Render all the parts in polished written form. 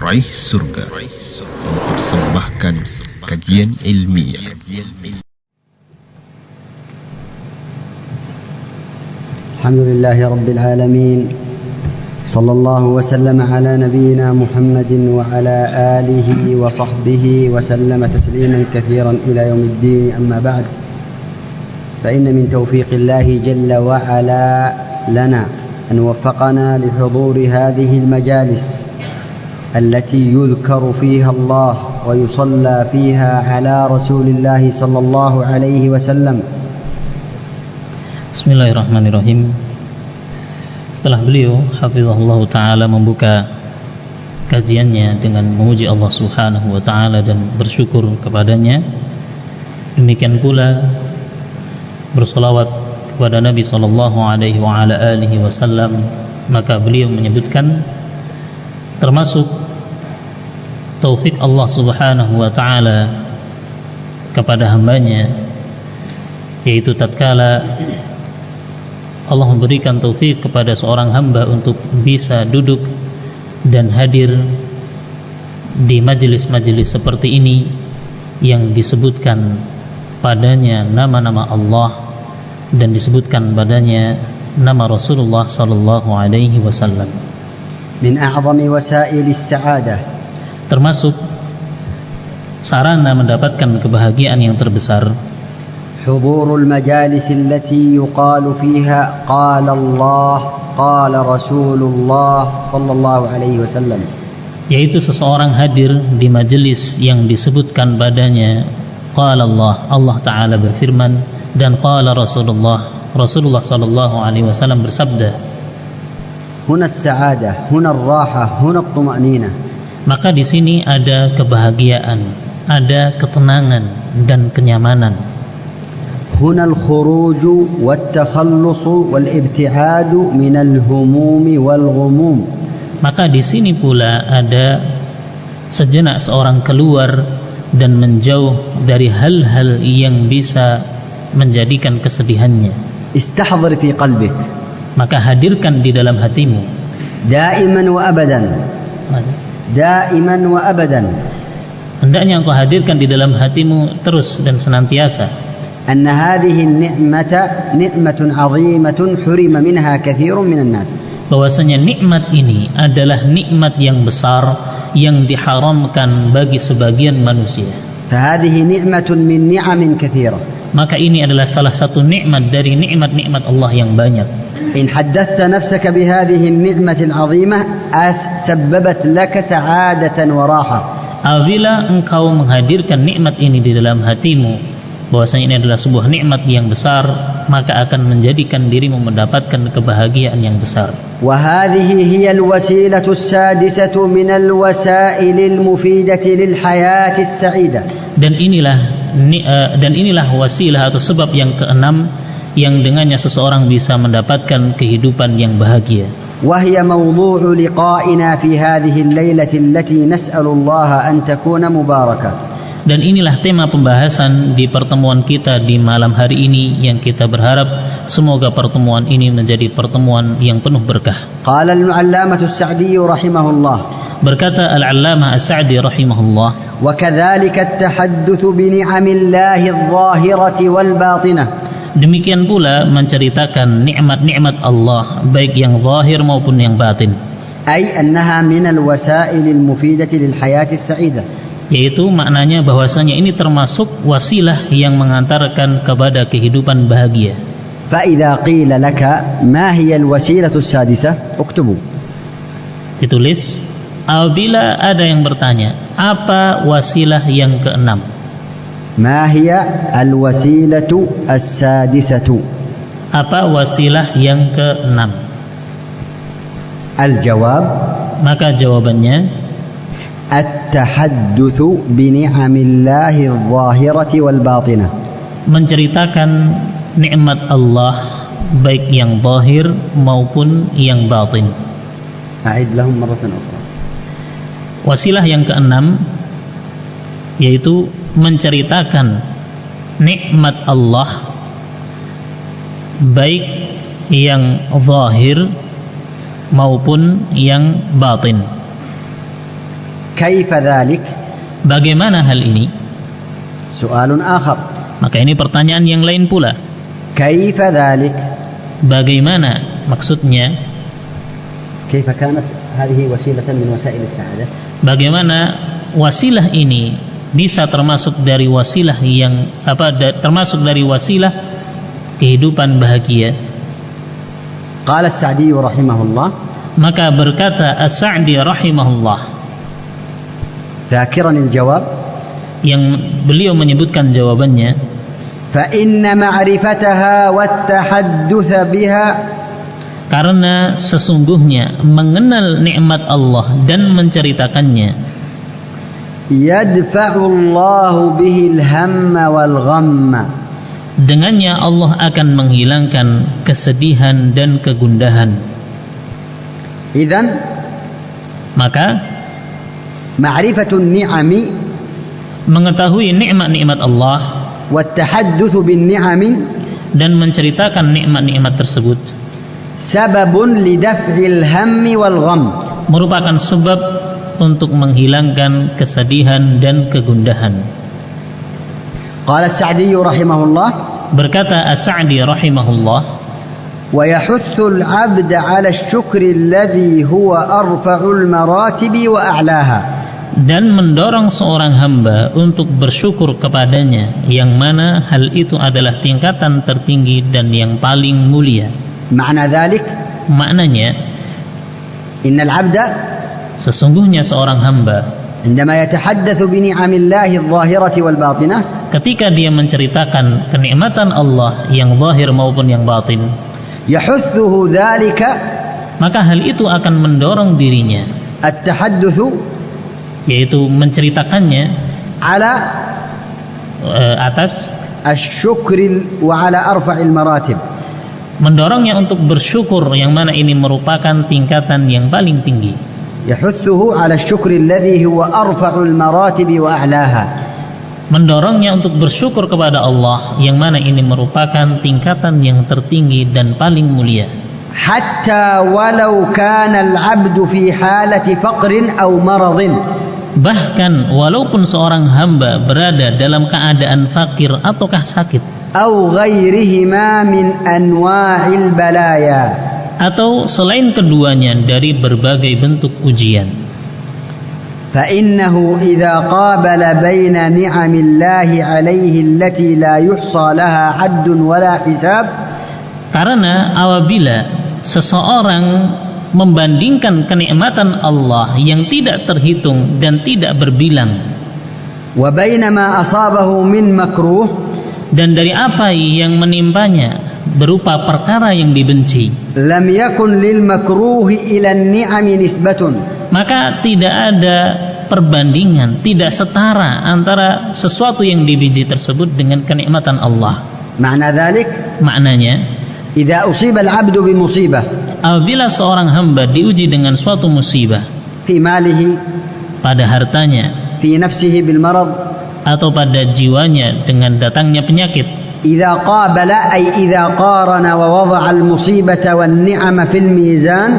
Raih Surga mempersembahkan kajian ilmiah. Alhamdulillahi Rabbil Alamin. Sallallahu wa sallam ala nabiyyina Muhammadin wa ala alihi wa sahbihi wa sallama tasliman kathiran ila yaumiddin, amma ba'd. Fa inna min tawfiqillahi jalla wa ala lana an waffaqana li huduri hadhihi al-majalis التي يذكر فيها الله ويصلى فيها على رسول الله صلى الله عليه وسلم. Bismillahirrahmanirrahim. Setelah beliau hafizahullah ta'ala membuka kajiannya dengan memuji Allah subhanahu wa ta'ala dan bersyukur kepadanya, demikian pula bersolawat kepada Nabi sallallahu alaihi wa ala alihi wasallam, maka beliau menyebutkan termasuk taufik Allah subhanahu wa ta'ala kepada hambanya, yaitu tatkala Allah memberikan taufik kepada seorang hamba untuk bisa duduk dan hadir di majelis-majelis seperti ini yang disebutkan padanya nama-nama Allah dan disebutkan padanya nama Rasulullah sallallahu alaihi wasallam. Min a'zami wasailis sa'adah, termasuk sarana mendapatkan kebahagiaan yang terbesar, hudurul majalis allati yuqalu fiha qala Allah qala Rasulullah sallallahu alaihi wasallam, yaitu seseorang hadir di majelis yang disebutkan padanya qala Allah, Allah Ta'ala berfirman, dan qala Rasulullah, Rasulullah sallallahu alaihi wasallam bersabda. Huna as-sa'adah, huna ar-raha, huna at-tuma'ninah. Maka di sini ada kebahagiaan, ada ketenangan dan kenyamanan. Huna al-khuruj wat-takhallus wal-ibti'ad min al-humum wal-ghumum. Maka di sini pula ada sejenak seorang keluar dan menjauh dari hal-hal yang bisa menjadikan kesedihannya. Istahdhir fi qalbik, maka hadirkan di dalam hatimu daiman wa abadan, daiman wa abadan, hendaknya engkau hadirkan di dalam hatimu terus dan senantiasa, anna hadhihi an-ni'mata ni'matun 'azimatun hurima minha katsirun minan nas, bahwasanya nikmat ini adalah nikmat yang besar yang diharamkan bagi sebagian manusia. Fa hadhihi ni'matun min ni'amin katsirah, maka ini adalah salah satu nikmat dari nikmat-nikmat Allah yang banyak. إن حدثت نفسك بهذه النعمة العظيمة سببت لك سعادة وراحة. Apabila engkau menghadirkan nikmat ini di dalam hatimu, bahwasanya ini adalah sebuah nikmat yang besar, maka akan menjadikan dirimu mendapatkan kebahagiaan yang besar. وهذه هي الوسيلة السادسة من الوسائل المفيدة للحياة السعيدة. Dan inilah wasilah atau sebab yang keenam yang dengannya seseorang bisa mendapatkan kehidupan yang bahagia. وهي موضوع لقائنا في هذه الليلة التي نسأل الله أن تكون مباركة. Dan inilah tema pembahasan di pertemuan kita di malam hari ini yang kita berharap semoga pertemuan ini menjadi pertemuan yang penuh berkah. قال العلامة السعدي رحمه الله, berkata Al-Allamah As-Sa'di rahimahullah, وكذلك التحدث بنعم الله الظاهرة والباطنة. Demikian pula menceritakan nikmat-nikmat Allah baik yang zahir maupun yang batin. أي أنها من الوسائل المفيدة للحياة السعيدة. Yaitu maknanya bahwasanya ini termasuk wasilah yang mengantarkan kepada kehidupan bahagia. فإذا قيل لك ما هي الوسيلة السادسة اكتبوا. Ditulis, apabila ada yang bertanya, apa wasilah yang keenam? ما هي الوسيلة السادسة؟ Apa wasilah yang keenam? الجواب, maka jawabannya التحدث بنعم الله الظاهرة والباطنة. menceritakan nikmat Allah baik yang zahir maupun yang batin. أعيد لهم مرة أخرى. Wasilah yang keenam yaitu menceritakan nikmat Allah baik yang zahir maupun yang batin. كيف ذلك؟ Bagaimana hal ini? سؤال آخر. Maka ini pertanyaan yang lain pula. كيف ذلك؟ Bagaimana maksudnya? كيف كانت هذه وسيلة من وسائل السعادة؟ Bagaimana wasilah ini bisa termasuk dari wasilah yang termasuk dari wasilah kehidupan bahagia? قال السعدي رحمه الله. Maka berkata As-Sa'di rahimahullah, ذاكرا الجواب, yang beliau menyebutkan jawabannya, فإن معرفتها والتحدث بها, karena sesungguhnya mengenal nikmat Allah dan menceritakannya, يدفع الله به الهم والغم, dengannya Allah akan menghilangkan kesedihan dan kegundahan. إذن Maka معرفة النعم mengetahui nikmat-nikmat Allah والتحدث بالنعم dan menceritakan nikmat-nikmat tersebut سبب لدفع الهم والغم, merupakan sebab untuk menghilangkan kesedihan dan kegundahan. قال السعدي رحمه الله. Berkata As-Sa'di rahimahullah, ويحث العبد على الشكر الذي هو أرفع المراتب وأعلاها, dan mendorong seorang hamba untuk bersyukur kepadanya, yang mana hal itu adalah tingkatan tertinggi dan yang paling mulia. معنى ذلك Maknanya, إن العبد sesungguhnya seorang hamba عندما يتحدث بنعم الله الظاهرة والباطنة, ketika dia menceritakan kenikmatan Allah yang zahir maupun yang batin, يحثه ذلك maka hal itu akan mendorong dirinya, التحدث yaitu menceritakannya على atas الشكر وعلى أرفع المراتب, mendorongnya untuk bersyukur, yang mana ini merupakan tingkatan yang paling tinggi. يحثه على الشكر الذي هو أرفع المراتب وأعلاها, Mendorongnya untuk bersyukur kepada Allah, yang mana ini merupakan tingkatan yang tertinggi dan paling mulia. حتى ولو كان العبد في حالة فقر أو مرض, Bahkan walaupun seorang hamba berada dalam keadaan fakir ataukah sakit, أو غيرهما من أنواع البلايا, atau selain keduanya dari berbagai bentuk ujian, فإنه إذا قابل بين نعم الله عليه التي لا يحصى لها حد ولا حساب, karena apabila seseorang membandingkan kenikmatan Allah yang tidak terhitung dan tidak berbilang, وبين ما أصابه من مكروه, dan dari apa yang menimpanya berupa perkara yang dibenci, لم يكن للمكروه إلى النعم نسبة, maka tidak ada perbandingan, tidak setara antara sesuatu yang dibenci tersebut dengan kenikmatan Allah. معنى ذلك Maknanya, إذا أصيب العبد بمصيبة apabila seorang hamba diuji dengan suatu musibah, في ماله, pada hartanya في نفسه بالمرض, atau pada jiwanya dengan datangnya penyakit, إذا قابل أي إذا قارن ووضع المصيبة والنعم في الميزان,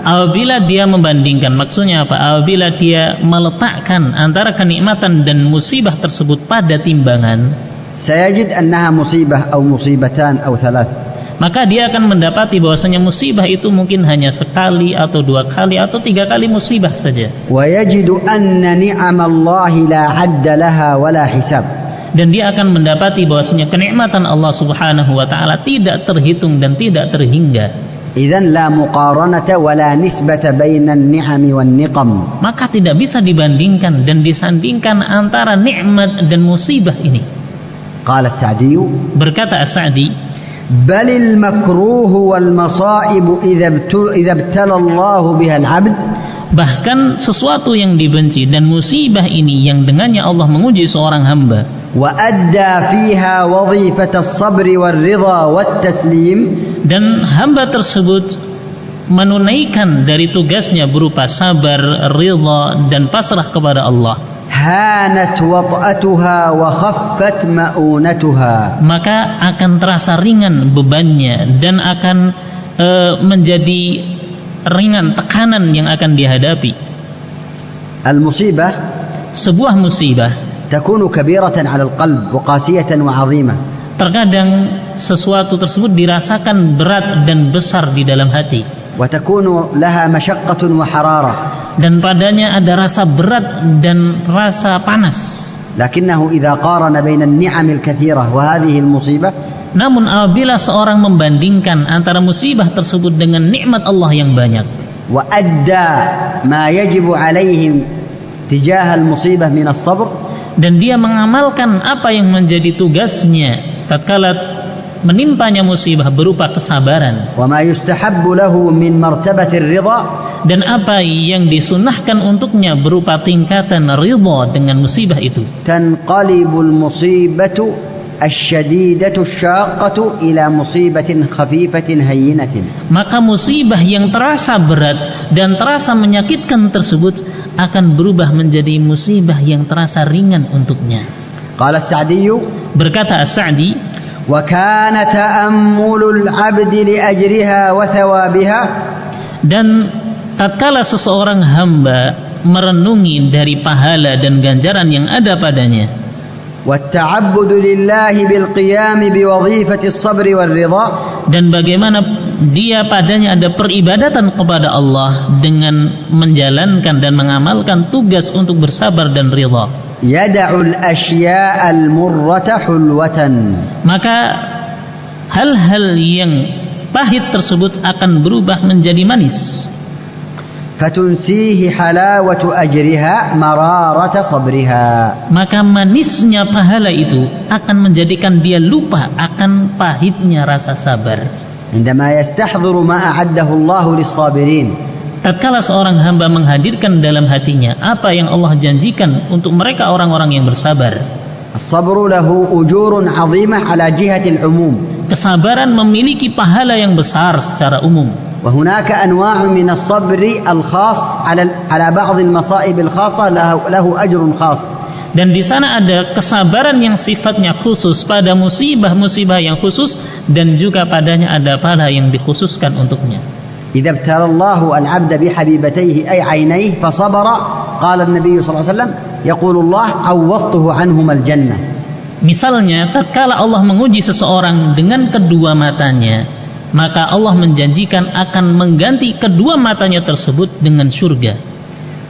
apabila dia membandingkan, maksudnya apa? Apabila dia meletakkan antara kenikmatan dan musibah tersebut pada timbangan, سيجد أنها مصيبة أو مصيبتان أو ثلاث, maka dia akan mendapati bahwasanya musibah itu mungkin hanya sekali atau dua kali atau tiga kali musibah saja. ويجد أن نعم الله لا عد لها ولا حساب, Dan dia akan mendapati bahwasanya kenikmatan Allah Subhanahu wa taala tidak terhitung dan tidak terhingga. إذن لا مقارنة ولا نسبة بين النعم والنقم. Maka tidak bisa dibandingkan dan disandingkan antara nikmat dan musibah ini. قال السعدي Berkata As-Sa'di, بل المكروه والمصائب إذا ابتلى الله بها العبد, bahkan sesuatu yang dibenci dan musibah ini yang dengannya Allah menguji seorang hamba, وأدى فيها وظيفة الصبر والرضا والتسليم, dan hamba tersebut menunaikan dari tugasnya berupa sabar, ridha dan pasrah kepada Allah, هانت وطأتها وخفت مؤونتها, maka akan terasa ringan bebannya dan akan menjadi ringan tekanan yang akan dihadapi. المصيبة sebuah musibah تكون كبيرة على القلب وقاسية وعظيمة. terkadang sesuatu tersebut dirasakan berat dan besar di dalam hati, وتكون لها مشقة وحرارة. dan padanya ada rasa berat dan rasa panas. لكنه إذا قارن بين النعم الكثيرة وهذه المصيبة Namun apabila seorang membandingkan antara musibah tersebut dengan nikmat Allah yang banyak, وأدى ما يجب عليهم تجاه المصيبة من الصبر, dan dia mengamalkan apa yang menjadi tugasnya tatkala menimpanya musibah berupa kesabaran, وما يستحب له من مرتبة الرضا, dan apa yang disunahkan untuknya berupa tingkatan ridha dengan musibah itu, تنقلب المصيبة الشديدة الشاقة إلى مصيبة خفيفة هينة. maka musibah yang terasa berat dan terasa menyakitkan tersebut akan berubah menjadi musibah yang terasa ringan untuknya. قال السعدي: Berkata As-Sa'di, وكان تأمل العبد لأجرها وثوابها, dan tatkala seseorang hamba merenungi dari pahala dan ganjaran yang ada padanya, والتعبد لله بالقيام بوظيفة الصبر والرضا, dan bagaimana dia padanya ada peribadatan kepada Allah dengan menjalankan dan mengamalkan tugas untuk bersabar dan ridha, يدع الأشياء المرة حلوة, maka hal-hal yang pahit tersebut akan berubah menjadi manis, فتنسيه حلاوة أجرها مرارة صبرها, maka manisnya pahala itu akan menjadikan dia lupa akan pahitnya rasa sabar. عندما يستحضر ما أعده الله للصابرين, Tatkala seorang hamba menghadirkan dalam hatinya apa yang Allah janjikan untuk mereka orang-orang yang bersabar. الصبر له أجور عظيمة على جهة العموم, Kesabaran memiliki pahala yang besar secara umum. وهناك أنواع من الصبر الخاص على بعض المصائب الخاصة له أجر خاص. Dan di sana ada kesabaran yang sifatnya khusus pada musibah-musibah yang khusus, dan juga padanya ada pahala yang dikhususkan untuknya. إذا ابتلى الله العبد بحبيبتيه أي عينيه فصبر قال النبي صلى الله عليه وسلم يقول الله عوضته عنهما الجنة. Misalnya tatkala Allah menguji seseorang dengan kedua matanya, maka Allah menjanjikan akan mengganti kedua matanya tersebut dengan surga.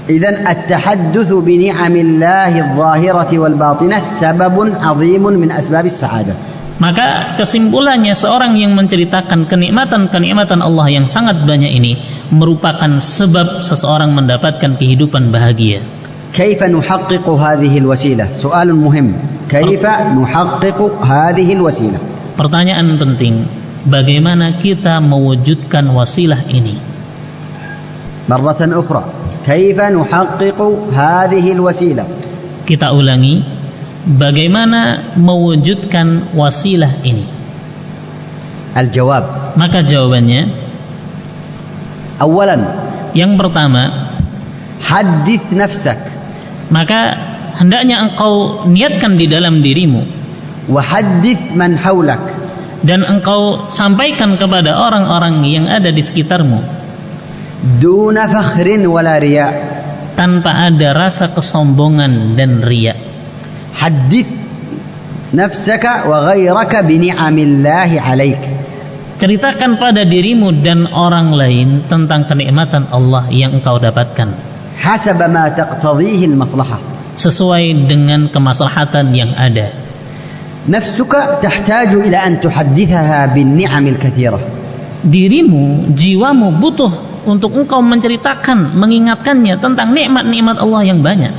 إذن التحدث بنعم الله الظاهرة والباطنة سبب عظيم من أسباب السعادة. Maka kesimpulannya, seorang yang menceritakan kenikmatan-kenikmatan Allah yang sangat banyak ini merupakan sebab seseorang mendapatkan kehidupan bahagia. كيف نحقق هذه الوسيلة؟ سؤال مهم. كيف نحقق هذه الوسيلة؟ Pertanyaan penting, bagaimana kita mewujudkan wasilah ini? مرة أخرى، كيف نحقق هذه الوسيلة؟ Kita ulangi, bagaimana mewujudkan wasilah ini? الجواب: Maka jawabannya, أولا yang pertama, حدث نفسك, maka hendaknya engkau niatkan di dalam dirimu, وحدث من حولك, dan engkau sampaikan kepada orang-orang yang ada di sekitarmu, دون فخر ولا رياء, tanpa ada rasa kesombongan dan riya. حدث نفسك وغيرك بنعم الله عليك, Ceritakan pada dirimu dan orang lain tentang kenikmatan Allah yang engkau dapatkan, حسب ما تقتضيه المصلحة. sesuai dengan kemaslahatan yang ada. نفسك تحتاج إلى أن تحدثها بالنعم الكثيرة. Dirimu, jiwamu butuh untuk engkau menceritakan, mengingatkannya tentang nikmat-nikmat Allah yang banyak.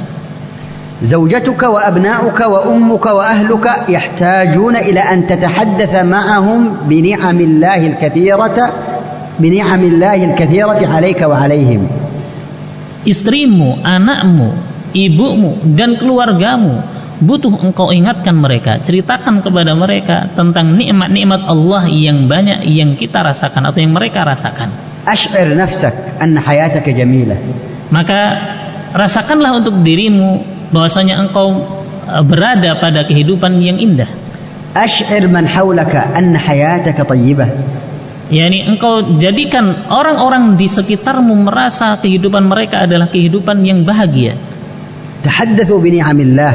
زوجتك وأبناؤك وأمك وأهلك يحتاجون إلى أن تتحدث معهم بنعم الله الكثيرة عليك وعليهم. Istrimu, anakmu, ibumu, dan keluargamu butuh engkau ingatkan mereka, ceritakan kepada mereka tentang nikmat-nikmat Allah yang banyak yang kita rasakan atau yang mereka rasakan. أشعر نفسك أن حياتك جميلة. Maka rasakanlah untuk dirimu bahwasanya engkau berada pada kehidupan yang indah. أشعر من حولك أن حياتك طيبة. yakni engkau jadikan orang-orang di sekitarmu merasa kehidupan mereka adalah kehidupan yang bahagia. تحدثوا بنعم الله.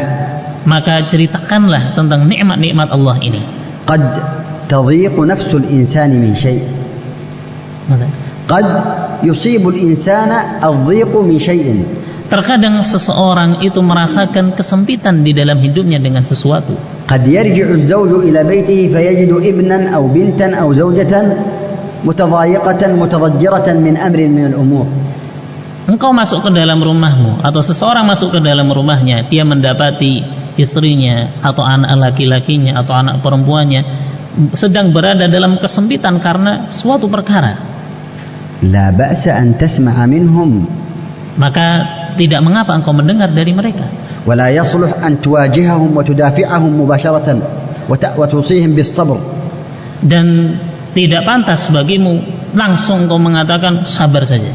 Maka ceritakanlah tentang nikmat-nikmat Allah ini. قد تضيق نفس الإنسان من شيء. قد يصيب الإنسان الضيق من شيء. Terkadang seseorang itu merasakan kesempitan di dalam hidupnya dengan sesuatu. قد يرجع الزوج إلى بيته فيجد ابنا أو بنتا أو زوجة متضايقة متضجرة من أمر من الأمور. Engkau masuk ke dalam rumahmu atau seseorang masuk ke dalam rumahnya, dia mendapati istrinya atau anak laki-lakinya atau anak perempuannya sedang berada dalam kesempitan karena suatu perkara. لا بأس أن تسمع منهم. Maka tidak mengapa engkau mendengar dari mereka. ولا يصلح أن تواجههم وتدافعهم مباشرة وتوصيهم بالصبر. Dan tidak pantas bagimu langsung engkau mengatakan sabar saja.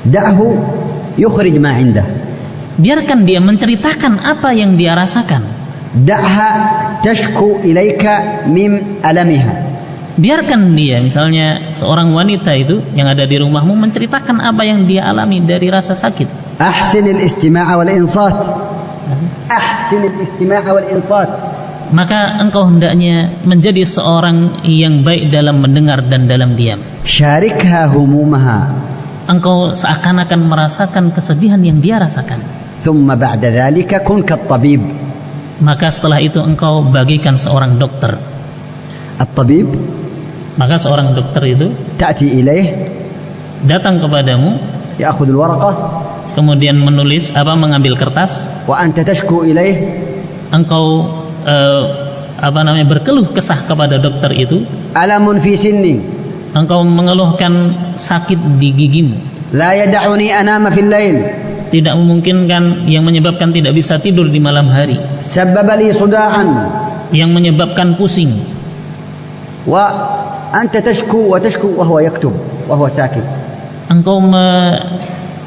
دعه يخرج ما عنده. Biarkan dia menceritakan apa yang dia rasakan. دعها تشكو إليك من ألمها. Biarkan dia, misalnya seorang wanita itu yang ada di rumahmu menceritakan apa yang dia alami dari rasa sakit. أحسن الاستماع والإنصات. أحسن الاستماع والإنصات. Maka engkau hendaknya menjadi seorang yang baik dalam mendengar dan dalam diam. شاركها همومها. Engkau seakan-akan merasakan kesedihan yang dia rasakan. ثم بعد ذلك كن كالطبيب. Maka setelah itu engkau bagikan seorang dokter. الطبيب. Maka seorang dokter itu تأتي إليه. datang kepadamu. يأخذ الورقة. Kemudian menulis mengambil kertas. وأنت تشكو إليه. Engkau berkeluh kesah kepada dokter itu. ألم في سني. Engkau mengeluhkan sakit di gigimu. لا يدعني أنام في الليل. Tidak memungkinkan, yang menyebabkan tidak bisa tidur di malam hari. سبب لي صداعا. Yang menyebabkan pusing. وأنت تشكو وتشكو وهو يكتب وهو ساكت. Engkau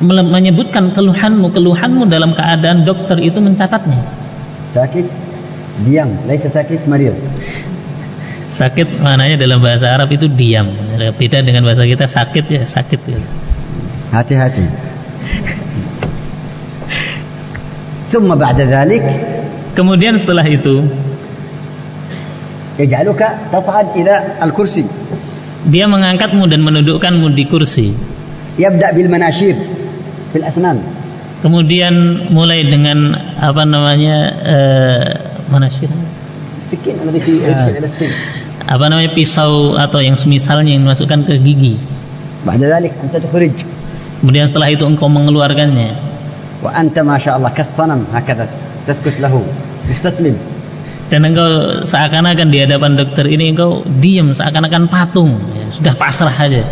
menyebutkan keluhanmu dalam keadaan dokter itu mencatatnya. ساكت diam. ليس ساكت مريض. Sakit maknanya dalam bahasa Arab itu diam. Beda dengan bahasa kita sakit ya sakit. hati-hati. ثم بعد ذلك. Kemudian setelah itu يجعلك تصعد إلى الكرسي. Dia mengangkatmu dan menundukkanmu di kursi. يبدأ بالمناشير في الأسنان. Kemudian mulai dengan manashir. السكين الذي في إلى السن. Pisau atau yang semisalnya yang dimasukkan ke gigi. بعد ذلك أنت تخرج. Kemudian setelah itu engkau mengeluarkannya. وأنت ما شاء الله كالصنم هكذا تسكت له مستسلم. Dan engkau seakan-akan di hadapan dokter ini engkau diam seakan-akan patung, ya, sudah pasrah aja.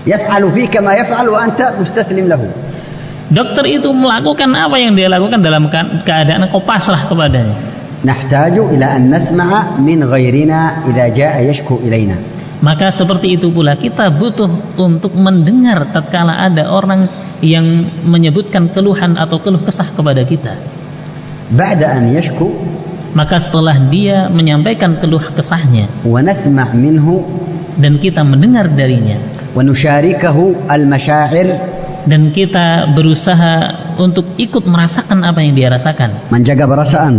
يفعل فيك ما يفعل وأنت مستسلم له. Dokter itu melakukan apa yang dia lakukan dalam keadaan engkau pasrah kepadanya. نحتاج إلى أن نسمع من غيرنا إذا جاء يشكو إلينا. Maka seperti itu pula kita butuh untuk mendengar tatkala ada orang yang menyebutkan keluhan atau keluh kesah kepada kita. بعد أن يشكو. Maka setelah dia menyampaikan keluh kesahnya, ونسمع منه. Dan kita mendengar darinya, ونشاركه المشاعر. Dan kita berusaha untuk ikut merasakan apa yang dia rasakan. menjaga perasaan.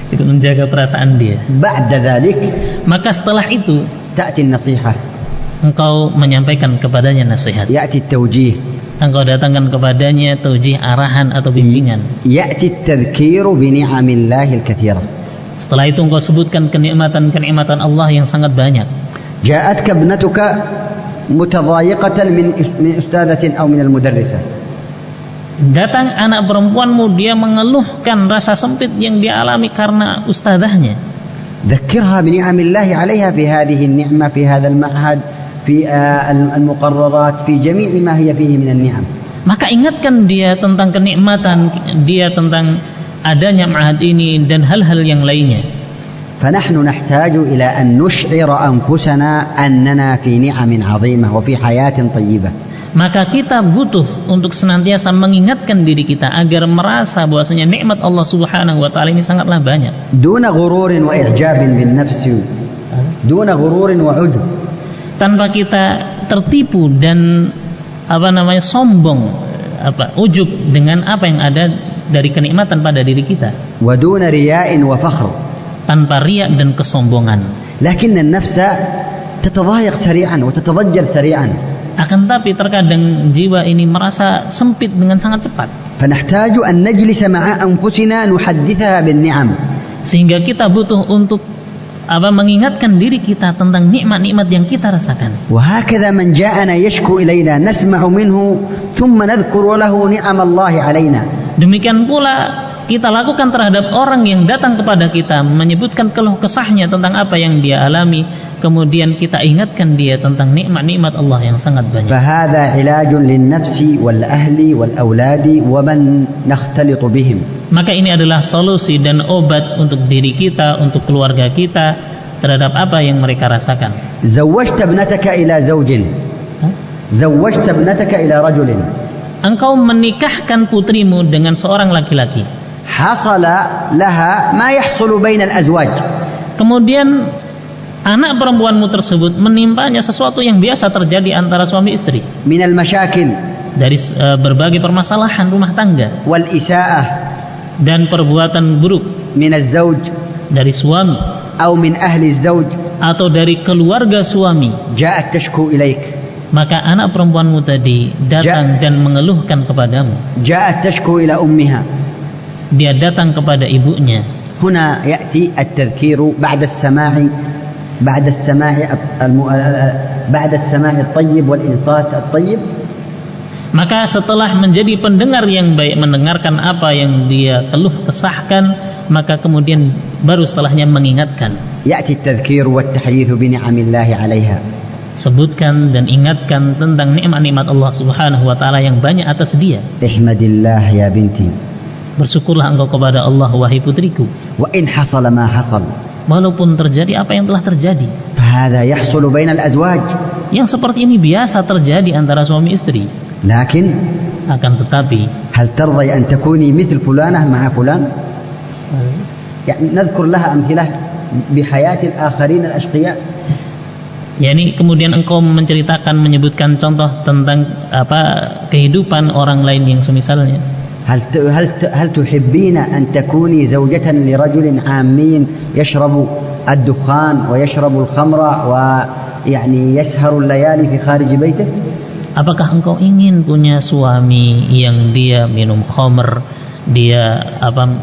Itu menjaga perasaan dia. بعد ذلك. Maka setelah itu تأتي النصيحة. engkau menyampaikan kepadanya nasihat. يأتي التوجيه. Engkau datangkan kepadanya taujih, arahan atau bimbingan. يأتي التذكير بنعم الله الكثيرة. Setelah itu engkau sebutkan kenikmatan-kenikmatan Allah yang sangat banyak. جاءتك ابنتك متضايقة من أستاذة أو من المدرسة. Datang anak perempuanmu, dia mengeluhkan rasa sempit yang dia alami karena ustadzahnya. ذكرها بنعم الله عليها في هذه النعمة في هذا المعهد في المقررات في جميع ما هي فيه من النعم. Maka ingatkan dia tentang kenikmatan dia, tentang adanya ma'had ini dan hal-hal yang lainnya. فنحن نحتاج إلى أن نشعر أنفسنا أننا في نعم عظيمة وفي حياة طيبة. Maka kita butuh untuk senantiasa mengingatkan diri kita agar merasa bahwasanya nikmat Allah Subhanahu wa taala ini sangatlah banyak. دون غرور وإعجاب بالنفس. دون غرور وعجب. tanpa kita tertipu dan sombong, ujub dengan apa yang ada dari kenikmatan pada diri kita, ودون رياء وفخر. tanpa riak dan kesombongan. لكن النفس تتضايق سريعا وتتضجر سريعا. Akan tapi terkadang jiwa ini merasa sempit dengan sangat cepat. فنحتاج أن نجلس مع أنفسنا نحدثها بالنعم. Sehingga kita butuh untuk mengingatkan diri kita tentang nikmat-nikmat yang kita rasakan. وهكذا من جاءنا يشكو إلينا نسمع منه ثم نذكر له نعم الله علينا. Demikian pula kita lakukan terhadap orang yang datang kepada kita menyebutkan keluh kesahnya tentang apa yang dia alami, kemudian kita ingatkan dia tentang nikmat-nikmat Allah yang sangat banyak. فهذا علاج للنفس والأهل والأولاد ومن نختلط بهم. Maka ini adalah solusi dan obat untuk diri kita, untuk keluarga kita terhadap apa yang mereka rasakan. زوجت ابنتك إلى زوج. زوجت ابنتك إلى رجل. Engkau menikahkan putrimu dengan seorang laki-laki. حصل لها ما يحصل بين الأزواج. Kemudian anak perempuanmu tersebut menimpanya sesuatu yang biasa terjadi antara suami istri. من المشاكل. Dari berbagai permasalahan rumah tangga. والإساءة. Dan perbuatan buruk. من الزوج. Dari suami. أو من أهل الزوج. Atau dari keluarga suami. جاءت تشكو إليك. Maka anak perempuanmu tadi datang dan mengeluhkan kepadamu. جاءت تشكو إلى أمها. Dia datang kepada ibunya. هنا يأتي التذكير بعد السماع الطيب والإنصات الطيب. Maka setelah menjadi pendengar yang baik, mendengarkan apa yang dia keluh kesahkan, maka kemudian baru setelahnya mengingatkan. يأتي التذكير والتحديث بنعم الله عليها. Sebutkan dan ingatkan tentang nikmat-nikmat Allah Subhanahu wa taala yang banyak atas dia. احمد الله يا بنتي. Bersyukurlah engkau kepada Allah, wahai putriku. وإن حصل ما حصل. Walaupun terjadi apa yang telah terjadi. فهذا يحصل بين الأزواج. Yang seperti ini biasa terjadi antara suami istri. لكن akan tetapi هل ترضي أن تكوني مثل فلانة مع فلان؟ يعني نذكر لها أمثلة بحياة الآخرين الأشقياء. yakni kemudian engkau menceritakan, menyebutkan contoh tentang kehidupan orang lain yang semisalnya. هل تحبين أن تكوني زوجة لرجل عامي يشرب الدخان ويشرب الخمر ويعني يسهر الليالي في خارج بيته؟ Apakah engkau ingin punya suami yang dia minum khamr, dia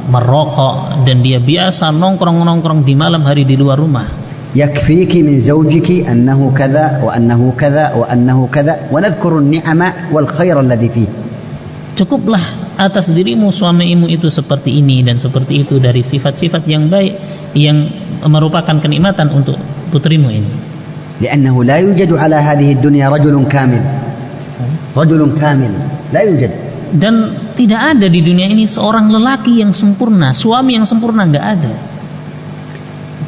merokok, dan dia biasa nongkrong di malam hari di luar rumah? يكفيك من زوجك أنه كذا وأنه كذا وأنه كذا ونذكر النعم والخير الذي فيه. Cukuplah atas dirimu suamimu itu seperti ini dan seperti itu dari sifat-sifat yang baik yang merupakan kenikmatan untuk putrimu ini. لأنه لا يوجد على هذه الدنيا رجل كامل. رجل كامل لا يوجد. Dan tidak ada di dunia ini seorang lelaki yang sempurna, suami yang sempurna, enggak ada.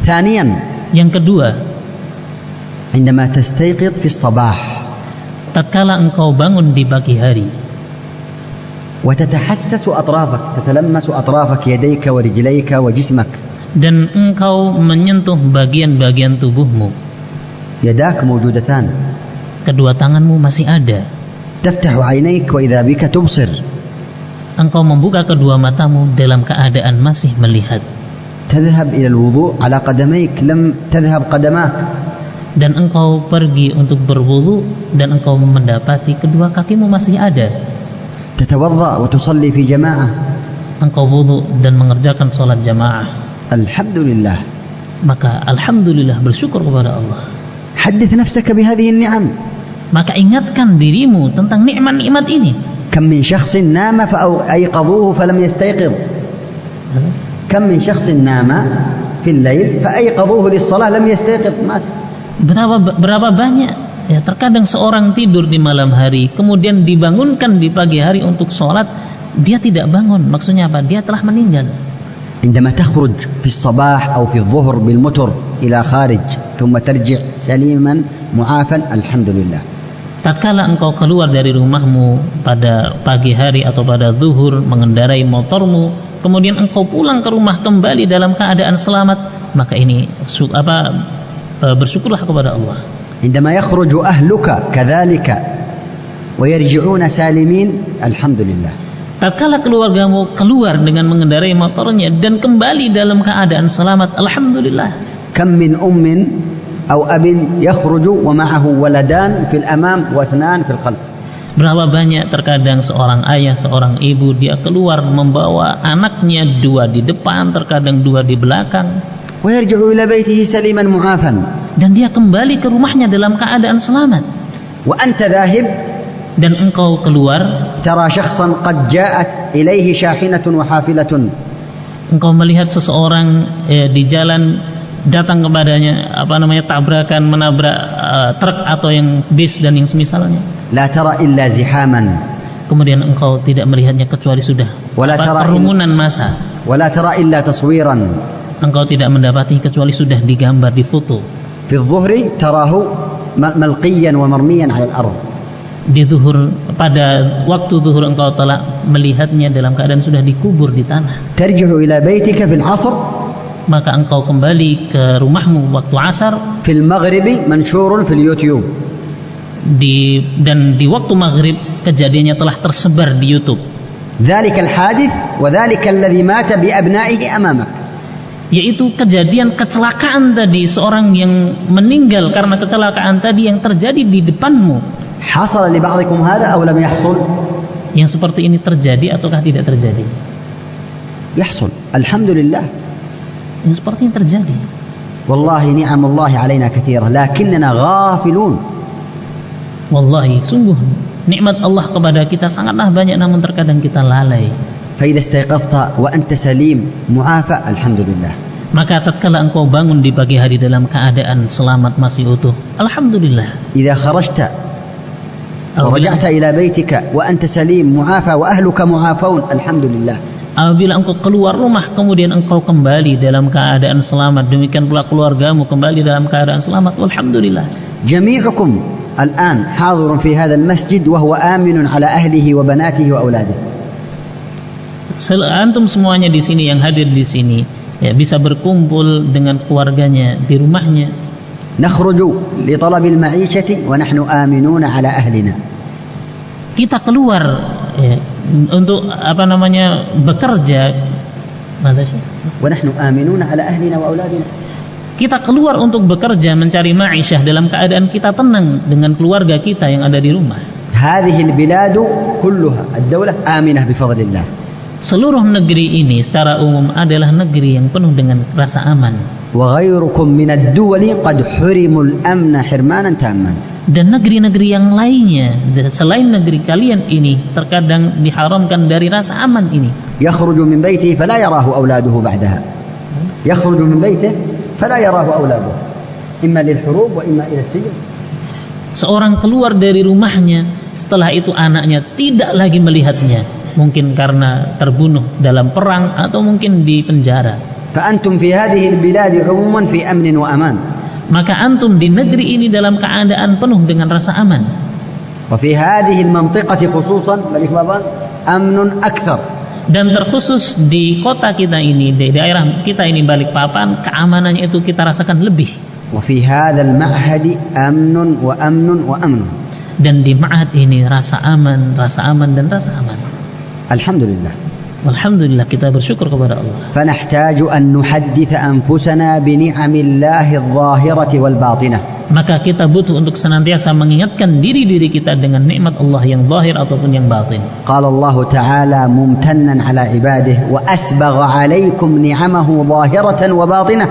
ثانيا. Yang kedua, عندما تستيقظ في الصباح. tatkala engkau bangun di pagi hari. وتتحسس أطرافك تتلمس أطرافك يديك ورجليك وجسمك. Dan engkau menyentuh bagian-bagian tubuhmu. يداك موجودتان. Kedua tanganmu masih ada. تفتح عينيك وإذا بك تبصر. Engkau membuka kedua matamu dalam keadaan masih melihat. تذهب إلى الوضوء على قدميك لم تذهب قدماك. Dan engkau pergi untuk berwudu dan engkau mendapati kedua kakimu masih ada. تتوضأ وتصلي في جماعة. Engkau wudu dan mengerjakan salat jamaah. Alhamdulillah. Maka alhamdulillah, bersyukur kepada Allah. حدث نفسك بهذه النعم. Maka ingatkan dirimu tentang nikmat-nikmat ini. كم من شخص نام فأيقظوه فلم يستيقظ. كم من شخص نام في الليل فأيقظوه للصلاة لم يستيقظ مات. Berapa banyak ya, terkadang seorang tidur di malam hari kemudian dibangunkan di pagi hari untuk sholat, dia tidak bangun. Maksudnya apa? Dia telah meninggal. عندما تخرج في الصباح أو في الظهر بالمتر إلى خارج ثم ترجع سليما معافا الحمد لله. Tatkala engkau keluar dari rumahmu pada pagi hari atau pada zuhur mengendarai motormu, kemudian engkau pulang ke rumah kembali dalam keadaan selamat, maka ini bersyukurlah kepada Allah. عندما يخرج أهلك كذلك ويرجعون سالمين الحمد لله. Tatkala keluargamu keluar dengan mengendarai motornya dan kembali dalam keadaan selamat, alhamdulillah. كم من أم أو أب يخرج ومعه ولدان في الأمام واثنان في الخلف. Berapa banyak terkadang seorang ayah, seorang ibu, dia keluar membawa anaknya, 2 di depan, terkadang 2 di belakang. ويرجع إلى بيته سليما معافا. Dan dia kembali ke rumahnya dalam keadaan selamat. وأنت ذاهب. Dan engkau keluar, ترى شخصا قد جاءت إليه شاحنة وحافلة. engkau melihat seseorang di jalan datang kepadanya tabrakan, menabrak truk atau yang bis dan yang semisalnya. لا ترى إلا زحاما. Kemudian engkau tidak melihatnya kecuali sudah kerumunan massa. ولا ترى إلا تصويرا. Engkau tidak mendapati kecuali sudah digambar, difoto. في الظهر تراه ملقيا ومرميا على الأرض. Di zuhur, pada waktu zuhur engkau telah melihatnya dalam keadaan sudah dikubur di tanah. ترجع إلى بيتك في العصر. Maka engkau kembali ke rumahmu waktu asar. في المغرب منشور في اليوتيوب. Dan di waktu maghrib kejadiannya telah tersebar di YouTube. ذلك الحادث وذلك الذي مات بأبنائه أمامك. Yaitu kejadian kecelakaan tadi, seorang yang meninggal karena kecelakaan tadi yang terjadi di depanmu. حصل لبعضكم هذا أو لم يحصل؟ Yang seperti ini terjadi ataukah tidak terjadi? يحصل الحمد لله. Yang seperti ini terjadi. والله نعم الله علينا كثيرة لكننا غافلون. Wallahi, sungguh nikmat Allah kepada kita sangatlah banyak, namun terkadang kita lalai. فإذا استيقظت وأنت سليم معافى الحمد لله. Maka tatkala engkau bangun di pagi hari dalam keadaan selamat, masih utuh, alhamdulillah. إذا خرجت ورجعت إلى بيتك وأنت سليم معافى وأهلك معافون الحمد لله. Apabila engkau keluar rumah kemudian engkau kembali dalam keadaan selamat, demikian pula keluargamu kembali dalam keadaan selamat, alhamdulillah. جميعكم الآن حاضر في هذا المسجد وهو آمن على أهله وبناته وأولاده. Antum semuanya di sini, yang hadir di sini, ya, bisa berkumpul dengan keluarganya di rumahnya. نخرج لطلب المعيشة ونحن آمنون على أهلنا. Kita keluar ya, untuk bekerja. ونحن آمنون على أهلنا وأولادنا. Kita keluar untuk bekerja, mencari ma'isyah dalam keadaan kita tenang dengan keluarga kita yang ada di rumah. هذه البلاد كلها الدولة آمنة بفضل الله. Seluruh negeri ini secara umum adalah negeri yang penuh dengan rasa aman. وغيركم من الدول قد حرموا الأمن حرمانا تاما. Dan negeri-negeri yang lainnya selain negeri kalian ini terkadang diharamkan dari rasa aman ini. يخرج من بيته فلا يراه أولاده بعدها. يخرج من بيته فلا يراه أولاده إما للحروب وإما إلى السجن. Seorang keluar dari rumahnya, setelah itu anaknya tidak lagi melihatnya, mungkin karena terbunuh dalam perang atau mungkin di penjara. فأنتم في هذه البلاد عموما في أمن وأمان. Maka antum di negeri ini dalam keadaan penuh dengan rasa aman. وفي هذه المنطقة خصوصا أمن أكثر. Dan terkhusus di kota kita ini, di daerah kita ini Balikpapan, keamanannya itu kita rasakan lebih. وفي هذا المعهد أمن وأمن وأمن. Dan di ma'had ini rasa aman dan rasa aman. Alhamdulillah. Alhamdulillah, kita bersyukur kepada Allah. فنحتاج أن نحدث أنفسنا بنعم الله الظاهرة والباطنة. Maka kita butuh untuk senantiasa mengingatkan diri kita dengan nikmat Allah yang zahir ataupun yang batin. قال الله تعالى ممتنا على عباده وأسبغ عليكم نعمه ظاهرة وباطنة.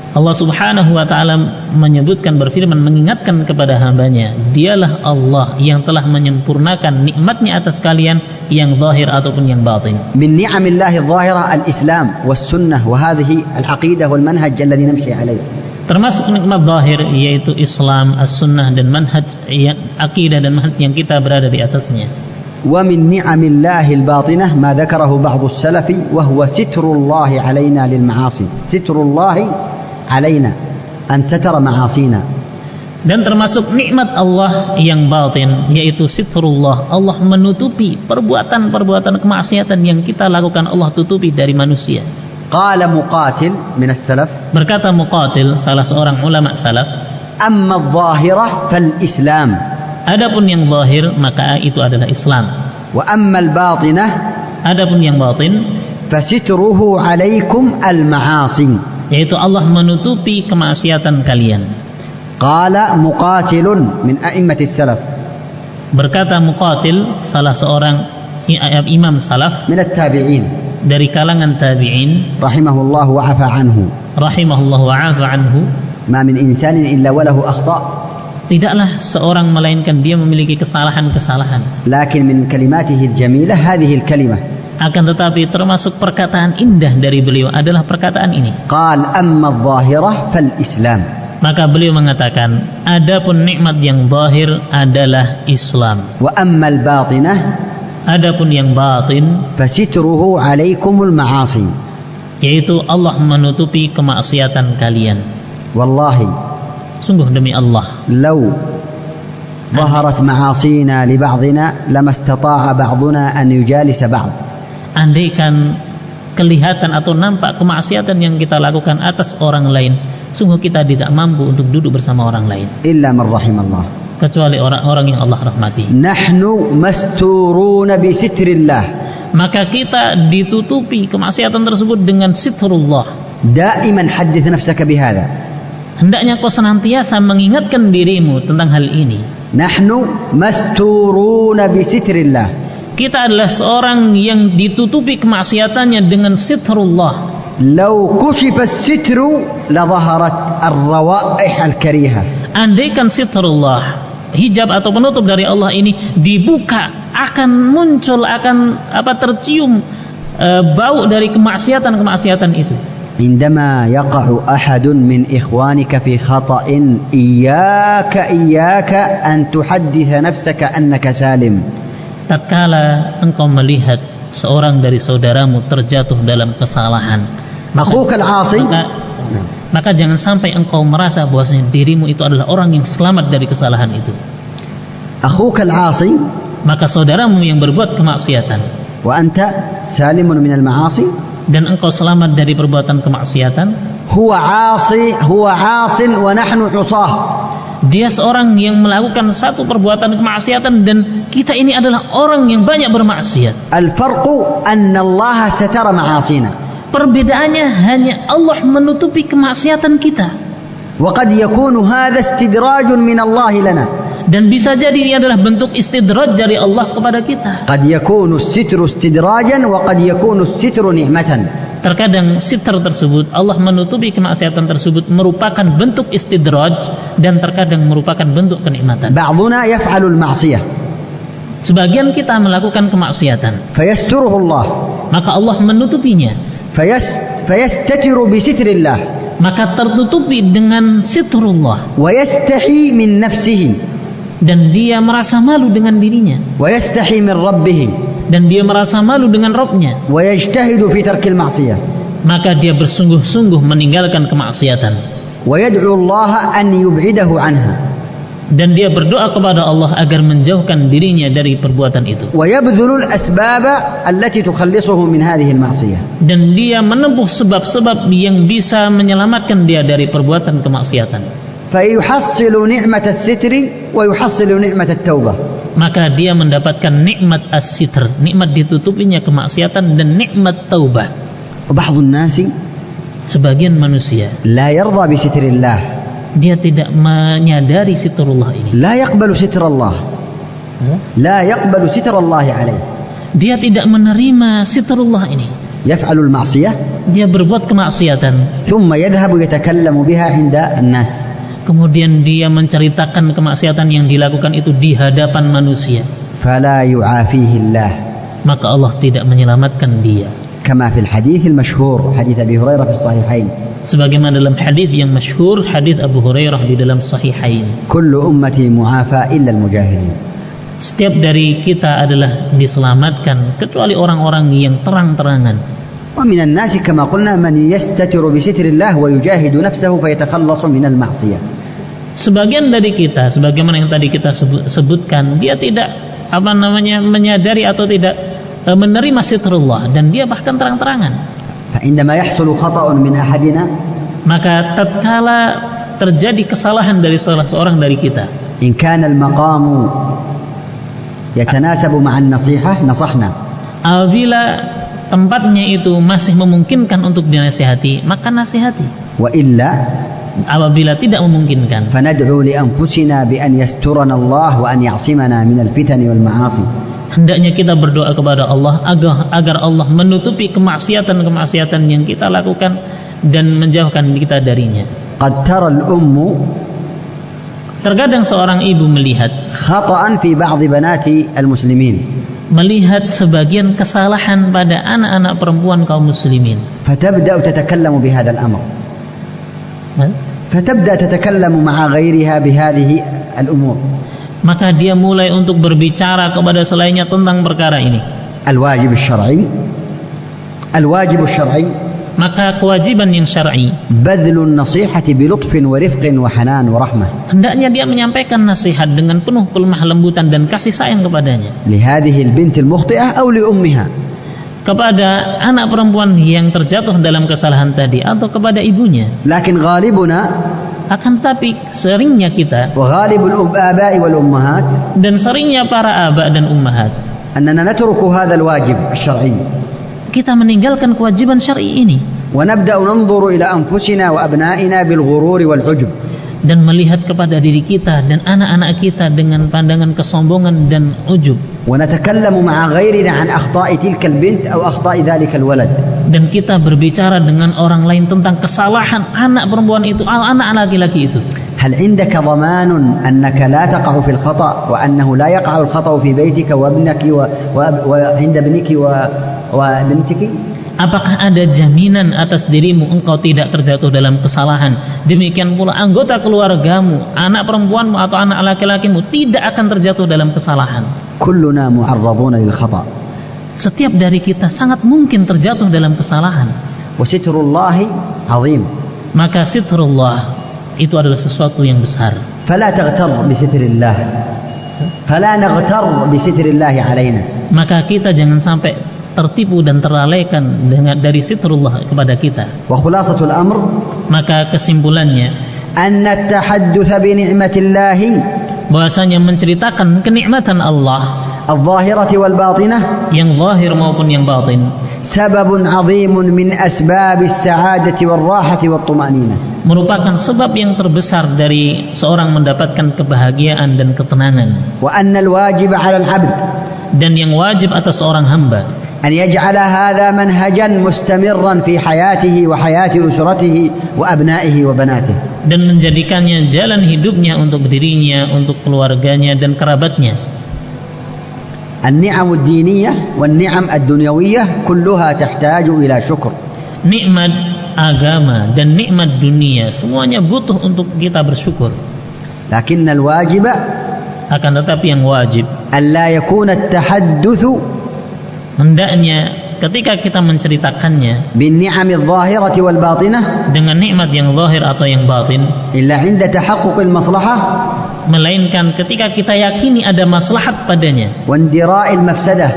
Allah Subhanahu wa taala menyebutkan, berfirman, mengingatkan kepada hambanya, dialah Allah yang telah menyempurnakan nikmatnya atas kalian yang zahir ataupun yang batin. من نعم الله الظاهرة الإسلام والسنة وهذه العقيدة والمنهج الذي نمشي عليه. Termasuk nikmat zahir yaitu Islam, as-sunnah dan manhaj yang akidah dan manhaj yang kita berada di atasnya. ومن نعم الله الباطنة ما ذكره بعض السلف وهو ستر الله علينا للمعاصي. ستر الله علينا أن ستر معاصينا. Dan termasuk nikmat Allah yang batin yaitu sitrullah, Allah menutupi perbuatan-perbuatan kemaksiatan yang kita lakukan, Allah tutupi dari manusia. قال مقاتل من السلف: Berkata Muqatil, salah seorang ulama salaf, أما الظاهرة فالإسلام، adapun yang zahir maka itu adalah Islam, وأما الباطنة adapun yang batin فستره عليكم المعاصي. yaitu Allah menutupi kemaksiatan kalian. قال مقاتل من أئمة السلف Berkata Muqatil, salah seorang imam salaf من التابعين dari kalangan tabi'in, رحمه الله وعفى عنه: rahimahullah wa 'afa anhu, ما من إنسان إلا وله أخطاء، tidaklah seorang melainkan dia memiliki kesalahan-kesalahan. لكن من كلماته الجميلة هذه الكلمة. Akan tetapi termasuk perkataan indah dari beliau adalah perkataan ini. قال: أما الظاهرة فالإسلام. Maka beliau mengatakan, adapun nikmat yang zahir adalah Islam, وأما الباطنة adapun yang batin فستره عليكم المعاصي. yaitu Allah menutupi kemaksiatan kalian. والله Sungguh demi Allah, لو ظهرت معاصينا لبعضنا لما استطاع بعضنا أن يجالس بعض. andaikan kelihatan atau nampak kemaksiatan yang kita lakukan atas orang lain, sungguh kita tidak mampu untuk duduk bersama orang lain, إلا من رحم الله. kecuali orang-orang yang Allah rahmati. نحن مستورون بستر الله. Maka kita ditutupi kemaksiatan tersebut dengan sitrullah. دائما حدث نفسك بهذا. Hendaknya kau senantiasa mengingatkan dirimu tentang hal ini. نحن مستورون بستر الله. Kita adalah seorang yang ditutupi kemaksiatannya dengan sitrullah. لو كشف الستر لظهرت الروائح الكريهة. Andaikan sitrullah, hijab atau penutup dari Allah ini dibuka, akan muncul, tercium bau dari kemaksiatan itu. عندما يقع أحد من إخوانك في خطأ إياك أن تحدث نفسك أنك سالم. Tatkala engkau melihat seorang dari saudaramu terjatuh dalam kesalahan, أخوك العاصي maka jangan sampai engkau merasa bahwasanya dirimu itu adalah orang yang selamat dari kesalahan itu. أخوك العاصي Maka saudaramu yang berbuat kemaksiatan وأنت سالم من المعاصي dan engkau selamat dari perbuatan kemaksiatan, هو عاص ونحن عصاه. dia seorang yang melakukan satu perbuatan kemaksiatan dan kita ini adalah orang yang banyak bermaksiat. الفرق أن الله ستر معاصينا. Perbedaannya hanya Allah menutupi kemaksiatan kita. وقد يكون هذا استدراج من الله لنا. Dan bisa jadi ini adalah bentuk istidraj dari Allah kepada kita. قد يكون الستر استدراجا وقد يكون الستر نعمة. Terkadang sitr tersebut, Allah menutupi kemaksiatan tersebut merupakan bentuk istidraj dan terkadang merupakan bentuk kenikmatan. بعضنا يفعل المعصية Sebagian kita melakukan kemaksiatan, فيستره الله maka Allah menutupinya, فيستتر بستر الله maka tertutupi dengan sitrullah, ويستحي من نفسه dan dia merasa malu dengan dirinya, ويستحي من ربه dan dia merasa malu dengan Rabbnya, ويجتهد في ترك المعصية maka dia bersungguh-sungguh meninggalkan kemaksiatan ويدعو الله أن يبعده عنها dan dia berdoa kepada Allah agar menjauhkan dirinya dari perbuatan itu, ويبذل الأسباب التي تخلصه من هذه المعصية dan dia menempuh sebab-sebab yang bisa menyelamatkan dia dari perbuatan kemaksiatan. فيحصل نعمة الستر ويحصل نعمة التوبة. Maka dia mendapatkan nikmat as-sitr, nikmat ditutupinya kemaksiatan, dan nikmat taubah. وبعض الناس Sebagian manusia لا يرضى بستر الله. dia tidak menyadari sitrullah ini. لا يقبل ستر الله. لا يقبل ستر الله عليه. Dia tidak menerima sitrullah ini. يفعل المعصية Dia berbuat kemaksiatan, ثم يذهب يتكلم بها عند الناس. kemudian dia menceritakan kemaksiatan yang dilakukan itu di hadapan manusia, فلا يعافيه الله. maka Allah tidak menyelamatkan dia. كما في الحديث المشهور حديث أبي هريرة في الصحيحين. Sebagaimana dalam hadis yang masyhur, hadis Abu Hurairah di dalam Sahihain. كل أمتي معافى إلا المجاهرين. Setiap dari kita adalah diselamatkan kecuali orang-orang yang terang-terangan. ومن الناس كما قلنا من يستتر بستر الله ويجاهد نفسه فيتخلص من المعصية. Sebagian dari kita, sebagaimana yang tadi kita sebutkan, dia tidak menyadari atau tidak menerima sitrullah, dan dia bahkan terang-terangan. فعندما يحصل خطأ من أحدنا maka tatkala terjadi kesalahan dari salah seorang dari kita, إن كان المقام يتناسب مع النصيحة نصحنا. apabila tempatnya itu masih memungkinkan untuk dinasihati, maka nasihati. وإلا Apabila tidak memungkinkan, فندعو لأنفسنا بأن يسترنا الله وأن يعصمنا من الفتن والمعاصي. hendaknya kita berdoa kepada Allah agar Allah menutupi kemaksiatan-kemaksiatan yang kita lakukan dan menjauhkan kita darinya. قد ترى الأم Terkadang seorang ibu melihat خطأ في بعض بنات المسلمين sebagian kesalahan pada anak-anak perempuan kaum muslimin. فتبدأ تتكلم بهذا الأمر فتبدأ تتكلم مع غيرها بهذه الأمور. Maka dia mulai untuk berbicara kepada selainnya tentang perkara ini. الواجب الشرعي Maka kewajiban yang syar'i, بذل النصيحة بلطف ورفق وحنان ورحمة hendaknya dia menyampaikan nasihat dengan penuh kelemah lembutan dan kasih sayang kepadanya, لهذه البنت المخطئة أو لأمها. kepada anak perempuan yang terjatuh dalam kesalahan tadi atau kepada ibunya. لكن غالبنا Akan tapi seringnya kita وغالب الآباء والأمهات dan seringnya para aba dan ummahat, أننا نترك هذا الواجب الشرعي kita meninggalkan kewajiban syar'i ini ونبدأ ننظر إلى أنفسنا وأبنائنا بالغرور والعجب, dan melihat kepada diri kita dan anak-anak kita dengan pandangan kesombongan dan ujub, ونتكلم مع غيرنا عن أخطاء تلك البنت أو أخطاء ذلك الولد. dan kita berbicara dengan orang lain tentang kesalahan anak perempuan itu, anak laki-laki itu. هل عندك ضمان أنك لا تقع في الخطأ وأنه لا يقع الخطأ في بيتك وابنك وعند ابنك وبنتك؟ Apakah ada jaminan atas dirimu engkau tidak terjatuh dalam kesalahan? Demikian pula anggota keluargamu, anak perempuanmu atau anak laki-lakimu tidak akan terjatuh dalam kesalahan. كلنا معرضون للخطأ. Setiap dari kita sangat mungkin terjatuh dalam kesalahan. وستر الله عظيم. Maka sitrullah itu adalah sesuatu yang besar. فلا تغتر بستر الله. فلا نغتر بستر الله علينا. Maka kita jangan sampai tertipu dan terlalaikan dari sitrullah kepada kita. وخلاصة الأمر Maka kesimpulannya, أن التحدث بنعمة الله bahwasanya menceritakan kenikmatan Allah الظاهرة والباطنة yang zahir maupun yang batin سبب عظيم من أسباب السعادة والراحة والطمأنينة. merupakan sebab yang terbesar dari seorang mendapatkan kebahagiaan dan ketenangan. وأن الواجب على العبد Dan yang wajib atas seorang hamba أن يجعل هذا منهجا مستمرا في حياته وحياة أسرته وأبنائه وبناته. dan menjadikannya jalan hidupnya untuk dirinya, untuk keluarganya dan kerabatnya. النعم الدينية والنعم الدنيوية كلها تحتاج إلى شكر. Nikmat agama dan nikmat dunia semuanya butuh untuk kita bersyukur. لكن الواجب Akan tetapi yang wajib, ألا يكون التحدث hendaknya ketika kita menceritakannya بالنعم الظاهرة والباطنة dengan nikmat yang zahir atau yang batin, إلا عند تحقق المصلحة melainkan ketika kita yakini ada maslahat padanya واندراء المفسدة.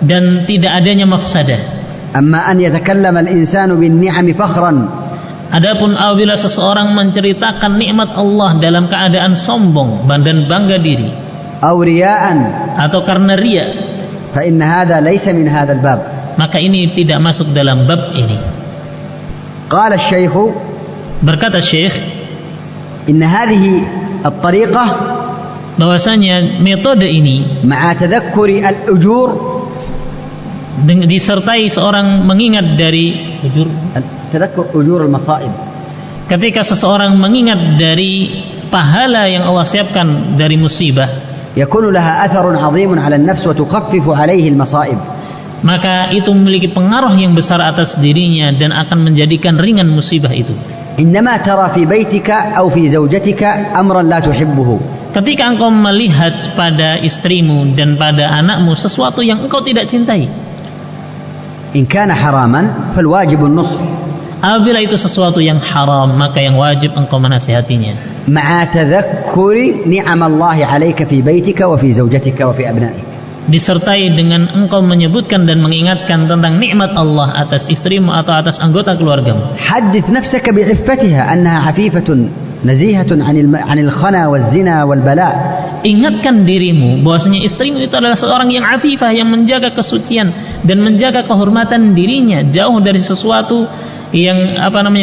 dan tidak adanya mafsadah. أما أن يتكلم الإنسان بالنعم فخرا Adapun apabila seseorang menceritakan nikmat Allah dalam keadaan sombong dan bangga diri أو رياء atau karena riya, فإن هذا ليس من هذا الباب. maka ini tidak masuk dalam bab ini. قال الشيخ Berkata Syekh, إن هذه الطريقة bahwasanya metode ini مع تذكر الأجور disertai seorang mengingat dari تذكر أجور المصائب. ketika seseorang mengingat dari pahala yang Allah siapkan dari musibah, يكون لها أثر عظيم على النفس وتخفف عليه المصائب. maka itu memiliki pengaruh yang besar atas dirinya dan akan menjadikan ringan musibah itu. عندما ترى في بيتك أو في زوجتك أمرا لا تحبه Ketika engkau melihat pada istrimu dan pada anakmu sesuatu yang engkau tidak cintai, إن كان حراما فالواجب النصح apabila itu sesuatu yang haram, maka yang wajib engkau menasihatinya مع تذكر نعم الله عليك في بيتك وفي زوجتك وفي أبنائك. disertai dengan engkau menyebutkan dan mengingatkan tentang nikmat Allah atas istrimu atau atas anggota keluargamu. حدث نفسك بعفتها أنها عفيفة نزيهة عن الخنا والزنا والبلاء. Ingatkan dirimu bahwasanya istrimu itu adalah seorang yang afifah, yang menjaga kesucian dan menjaga kehormatan dirinya, jauh dari sesuatu yang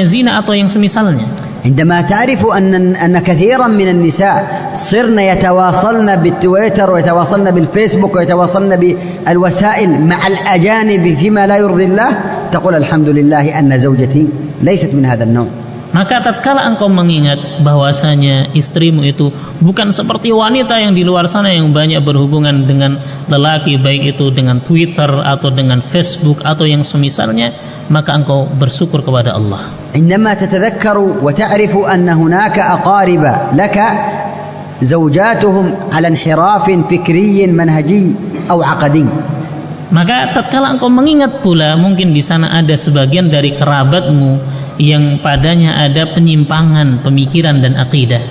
zina atau yang semisalnya. عندما تعرف أن كثيرا من النساء صرن يتواصلن بالتويتر ويتواصلن بالفيسبوك ويتواصلن بالوسائل مع الأجانب فيما لا يرضي الله تقول الحمد لله أن زوجتي ليست من هذا النوع. Maka tatkala engkau mengingat bahwasanya istrimu itu bukan seperti wanita yang di luar sana yang banyak berhubungan dengan lelaki, baik itu dengan Twitter atau dengan Facebook atau yang semisalnya, maka engkau bersyukur kepada Allah. عندما تتذكر وتعرف أن هناك أقارب لك زوجاتهم على انحراف فكري منهجي أو عقدي. Maka tatkala engkau mengingat pula mungkin di sana ada sebagian dari kerabatmu yang padanya ada penyimpangan pemikiran dan akidah.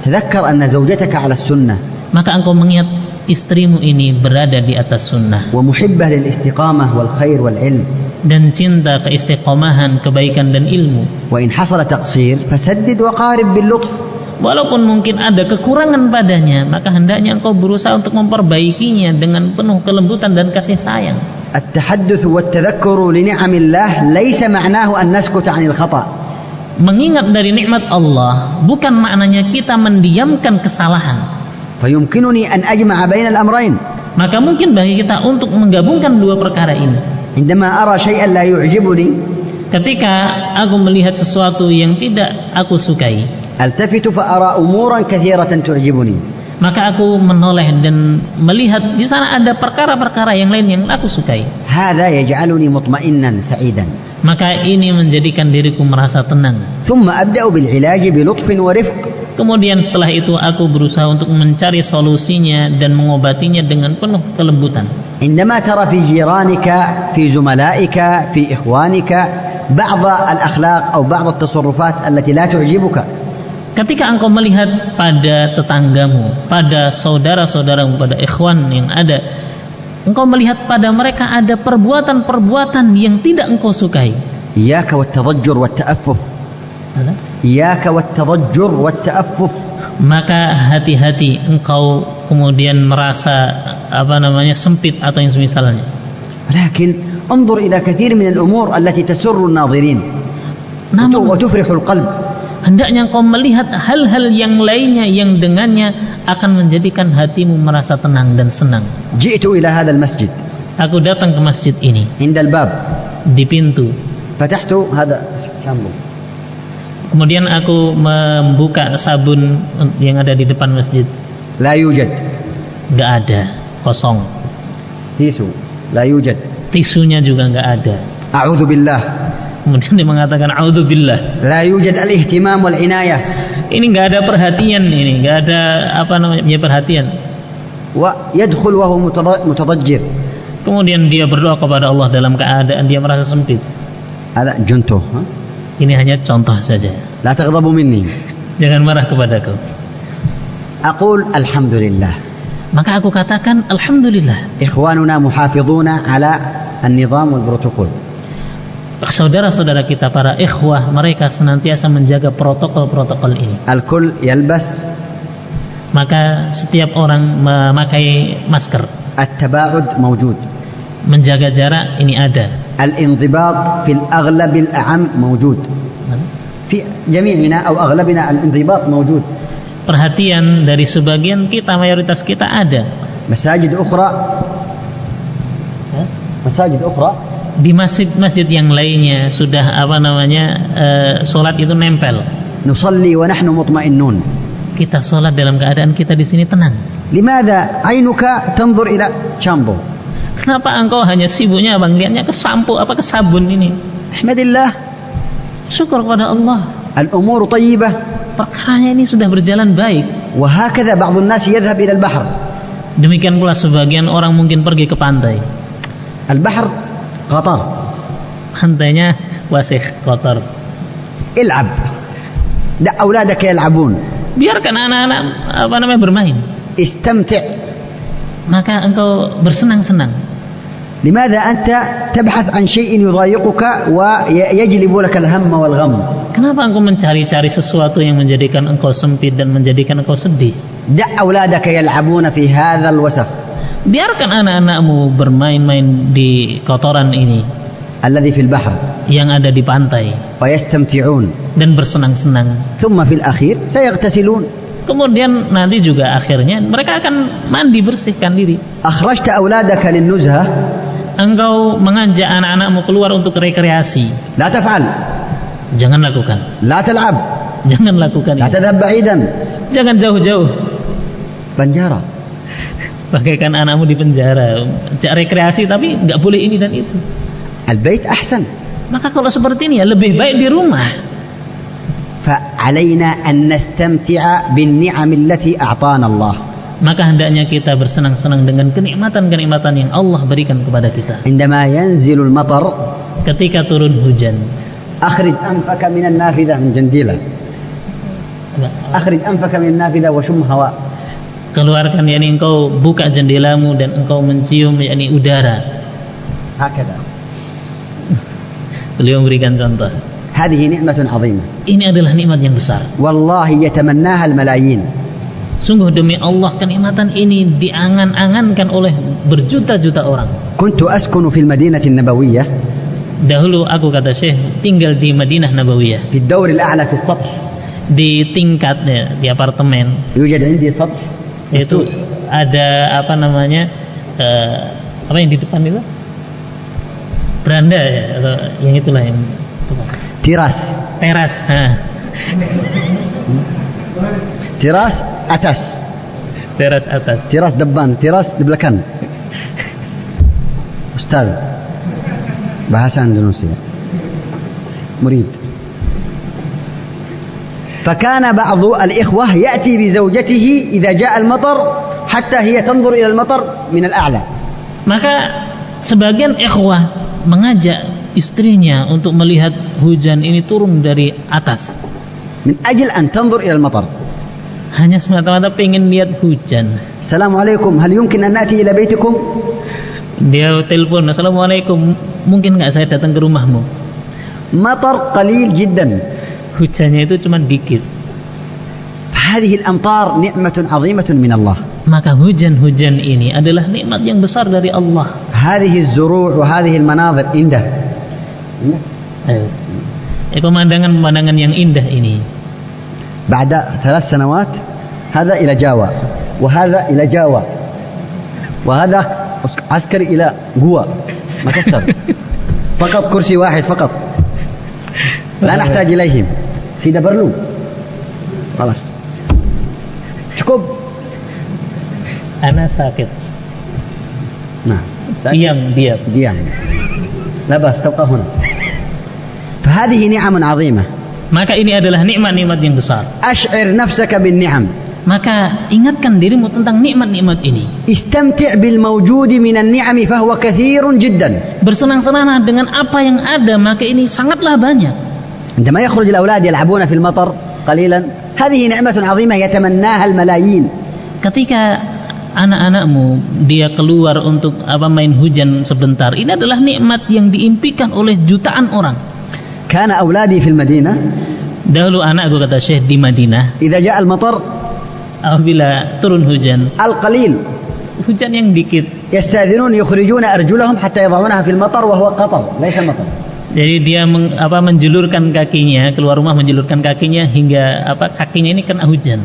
تذكر أن زوجتك على السنة. Maka engkau mengingat istrimu ini berada di atas sunnah. ومحبة للاستقامة والخير والعلم. Dan cinta keistiqomahan, kebaikan dan ilmu. وإن حصل تقصير فسدد وقارب باللطف. Walaupun mungkin ada kekurangan padanya, maka hendaknya engkau berusaha untuk memperbaikinya dengan penuh kelembutan dan kasih sayang. التحدث والتذكر لنعم الله ليس معناه أن نسكت عن الخطأ. Mengingat dari nikmat Allah bukan maknanya kita mendiamkan kesalahan. فيمكنني أن أجمع بين الأمرين. Maka mungkin bagi kita untuk menggabungkan dua perkara ini. عندما أرى شيئا لا يعجبني ketika aku melihat sesuatu yang tidak aku sukai, التفت فأرى أمورا كثيرة تعجبني. maka aku menoleh dan melihat di sana ada perkara-perkara yang lain yang aku sukai. هذا يجعلني مطمئنا سعيدا. Maka ini menjadikan diriku merasa tenang. ثم أبدأ بالعلاج بلطف ورفق. Kemudian setelah itu aku berusaha untuk mencari solusinya dan mengobatinya dengan penuh kelembutan. عندما ترى في جيرانك في زملائك في إخوانك بعض الأخلاق أو بعض التصرفات التي لا تعجبك. Ketika engkau melihat pada tetanggamu, pada saudara-saudaramu, pada ikhwan yang ada, engkau melihat pada mereka ada perbuatan-perbuatan yang tidak engkau sukai. إياك والتضجر والتأفف. إياك والتضجر والتأفف. Maka hati-hati engkau kemudian merasa sempit atau yang semisalnya. لكن انظر إلى كثير من الأمور التي تسر الناظرين وتفرح القلب. Hendaknya engkau melihat hal-hal yang lainnya yang dengannya akan menjadikan hatimu merasa tenang dan senang. جئت إلى هذا المسجد. Aku datang ke masjid ini. عند الباب. Di pintu. فتحت هذا شامبو. Kemudian aku membuka sabun yang ada di depan masjid. لا يوجد. Nggak ada, kosong. تيسو لا يوجد. Tisunya juga nggak ada. أعوذ بالله. Kemudian dia mengatakan A'udzubillah. لا يوجد الاهتمام والعناية. Ini nggak ada perhatian, ini nggak ada perhatian. ويدخل وهو متضجر. Kemudian dia berdoa kepada Allah dalam keadaan dia merasa sempit. هذا جنته. Ini hanya contoh saja. لا تغضبوا مني. Jangan marah kepadaku. أقول الحمد لله. Maka aku katakan alhamdulillah. إخواننا محافظون على النظام والبروتوكول. Saudara-saudara kita para ikhwah mereka senantiasa menjaga protokol-protokol ini. الكل يلبس. Maka setiap orang memakai masker. التباعد موجود. Menjaga jarak ini ada. الانضباط في الأغلب الأعم موجود. في جميعنا أو أغلبنا الانضباط موجود. Perhatian dari sebagian kita, mayoritas kita ada. مساجد أخرى di masjid-masjid yang lainnya sudah sholat itu nempel. نصلي ونحن مطمئنون. Kita sholat dalam keadaan kita di sini tenang. لماذا عينك تنظر إلى شامبو؟ Kenapa engkau hanya sibuknya lihatnya ke sampo ke sabun ini? احمد الله. Syukur kepada Allah. الأمور طيبة. Perkaranya ini sudah berjalan baik. وهكذا بعض الناس يذهب إلى البحر. Demikian pula sebagian orang mungkin pergi ke pantai. البحر قطر. Pantainya wasih, kotor. العب. دع أولادك يلعبون. Biarkan anak-anak bermain. استمتع. maka engkau bersenang-senang. لماذا أنت تبحث عن شيء يضايقك ويجلب لك الهم والغم؟ Kenapa engkau mencari-cari sesuatu yang menjadikan engkau sempit dan menjadikan engkau sedih? دع أولادك يلعبون في هذا الوسخ. Biarkan anak-anakmu bermain-main di kotoran ini الذي في البحر yang ada di pantai ويستمتعون dan bersenang-senang. ثم في الأخير سيغتسلون. Kemudian nanti juga akhirnya mereka akan mandi, bersihkan diri. أخرجت أولادك للنزهة Engkau mengajak anak-anakmu keluar untuk rekreasi. لا تفعل. Jangan lakukan. لا تلعب. Jangan lakukan لا itu. تذهب بعيدا. Jangan jauh-jauh. penjara. Bagaikan anakmu di penjara. Rekreasi tapi nggak boleh ini dan itu. البيت أحسن. Maka kalau seperti ini ya lebih baik di rumah. فعلينا أن نستمتع بالنعم التي أعطانا الله. Maka hendaknya kita bersenang-senang dengan kenikmatan-kenikmatan yang Allah berikan kepada kita. عندما ينزل المطر Ketika turun hujan, أخرج أنفك من النافذة من جنديلة. أخرج أنفك من النافذة وشم هواء. keluarkan yakni engkau buka jendelamu dan engkau mencium yakni udara. هكذا. Beliau memberikan contoh. هذه نعمة عظيمة. Ini adalah nikmat yang besar. والله يتمناها الملايين. Sungguh demi Allah kenikmatan ini diangan-angankan oleh berjuta-juta orang. كنت أسكن في المدينة النبوية. Dahulu aku kata Syekh tinggal di Madinah Nabawiyah. في الدور الأعلى في السطح. Di tingkatnya di apartemen. يوجد عندي سطح. Itu ada apa namanya apa yang di depan itu? Beranda ya atau yang itulah yang تراس. teras. Nah. تراس أتاس. Teras atas. تراس دبان. تراس دبلكان. أستاذ bahasa Indonesia مريد. فكان بعض الإخوة يأتي بزوجته إذا جاء المطر حتى هي تنظر إلى المطر من الأعلى. Maka sebagian ikhwah mengajak istrinya untuk melihat hujan ini turun dari atas. من أجل أن تنظر إلى المطر. Hanya semata-mata pengen lihat hujan. السلام عليكم هل يمكن أن نأتي إلى بيتكم؟ Dia telepon, Assalamualaikum, mungkin nggak saya datang ke rumahmu? مطر قليل جدا. Hujannya itu cuma dikit. هذه الأمطار نعمة عظيمة من الله. Maka hujan-hujan ini adalah nikmat yang besar dari Allah. هذه الزروع وهذه المناظر indah. Pemandangan-pemandangan yang indah ini. بعد 3 سنوات هذا إلى جاوا وهذا إلى جاوا وهذا عسكري إلى جوا مكسر. فقط كرسي واحد فقط لا نحتاج إليهم في دبرلو خلاص cukup. Ana sakit. نعم Diam. diam لا بأس تبقى هنا. فهذه نعم عظيمة. Maka ini adalah nikmat-nikmat yang besar. أشعر نفسك بالنعم. Maka ingatkan dirimu tentang nikmat-nikmat ini. استمتع بالموجود من النعم فهو كثير جدا. Bersenang-senanglah dengan apa yang ada, maka ini sangatlah banyak. عندما يخرج الأولاد يلعبون في المطر قليلا هذه نعمة عظيمة يتمناها الملايين. Ketika anak-anakmu dia keluar untuk main hujan sebentar, ini adalah nikmat yang diimpikan oleh jutaan orang. كان أولادي في المدينة. Dahulu anakku kata Syekh di Madinah, إذا جاء المطر apabila turun hujan, القليل hujan yang dikit, يستأذنون يخرجون أرجلهم حتى يضعونها في المطر وهو قطر ليس مطر. jadi dia menjulurkan kakinya, keluar rumah menjulurkan kakinya hingga kakinya ini kena hujan.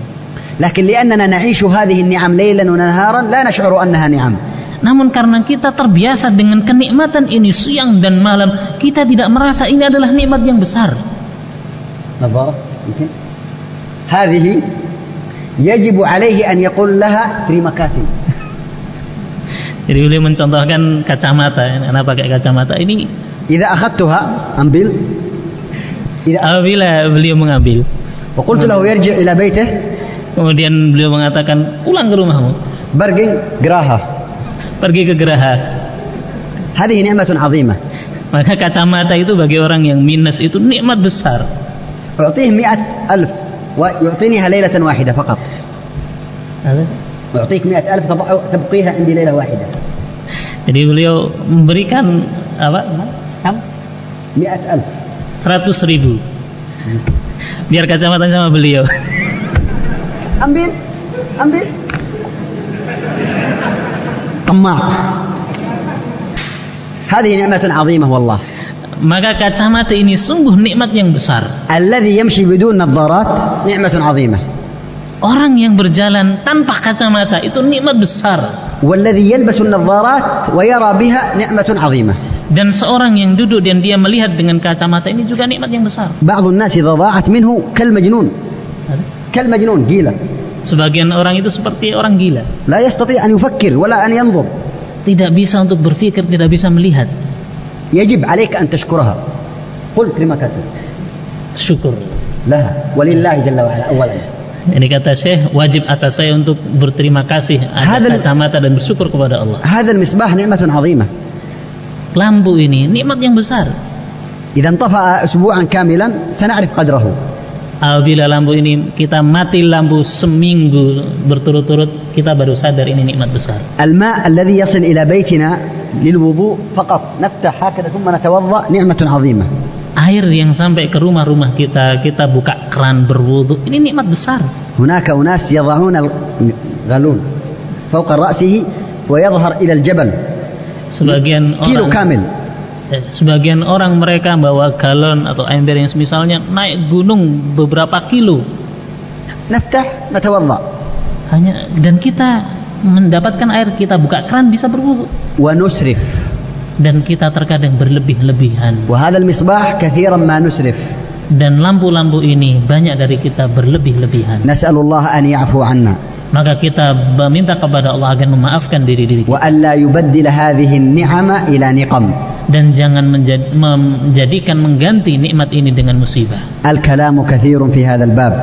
لكن لأننا نعيش هذه النعم ليلا ونهارا لا نشعر أنها نعم. Namun karena kita terbiasa dengan kenikmatan ini siang dan malam, kita tidak merasa ini adalah nikmat yang besar. نظارة يمكن هذه يجب عليه أن يقول لها terima kasih. Jadi beliau mencontohkan kacamata, anak pakai kacamata ini. إذا أخذتها أمبل. Apabila beliau mengambil, وقلت له يرجع إلى بيته. kemudian beliau mengatakan pulang ke rumahmu. برجن جراها. Pergi ke geraha. هذه نعمة عظيمة. Maka kacamata itu bagi orang yang minus itu nikmat besar. أعطيه 100,000 ويعطينيها ليلة واحدة فقط. أعطيك 100,000 تبقيها عندي ليلة واحدة. Jadi beliau memberikan apa? 100,000. 100.000. Biar kacamata sama beliau. ambil طماع. هذه نعمة عظيمة والله. Maka kacamata ini sungguh nikmat yang besar. الذي يمشي بدون نظارات نعمة عظيمة. Orang yang berjalan tanpa kacamata itu nikmat besar. والذي يلبس النظارات ويرى بها نعمة عظيمة. Dan seorang yang duduk dan dia melihat dengan kacamata ini juga nikmat yang besar. بعض الناس إذا ضاعت منه كالمجنون gila. Sebagian orang itu seperti orang gila. لا يستطيع أن يفكر ولا أن ينظر. Tidak bisa untuk berpikir, tidak bisa melihat. يجب عليك أن تشكرها. قل terima kasih. Syukur. لها ولله جل وعلا أولا. Ini kata Syekh, wajib atas saya untuk berterima kasih ada kacamata dan bersyukur kepada Allah. هذا المصباح نعمة عظيمة. Lampu ini nikmat yang besar. إذا انطفأ أسبوعا كاملا سنعرف قدره. Apabila lampu ini kita mati lampu seminggu berturut-turut, kita baru sadar ini nikmat besar. الماء الذي يصل إلى بيتنا للوضوء فقط نفتح هكذا ثم نتوضأ نعمة عظيمة. Air yang sampai ke rumah-rumah kita buka keran berwudu, ini nikmat besar. هناك أناس يضعون الغالون فوق رأسه ويظهر إلى الجبل. Sebagian orang mereka bawa galon atau ember yang semisalnya naik gunung beberapa kilo. نفتح نتوضأ. Dan kita mendapatkan air, kita buka keran bisa berwudu. ونسرف. Dan kita terkadang berlebih-lebihan. وهذا المصباح كثيرا ما نسرف. Dan lampu-lampu ini banyak dari kita berlebih-lebihan. نسأل الله أن يعفو عنا. Maka kita meminta kepada Allah agar memaafkan diri kita. وألا يبدل هذه النعم إلى نقم. Dan jangan mengganti nikmat ini dengan musibah. الكلام كثير في هذا الباب.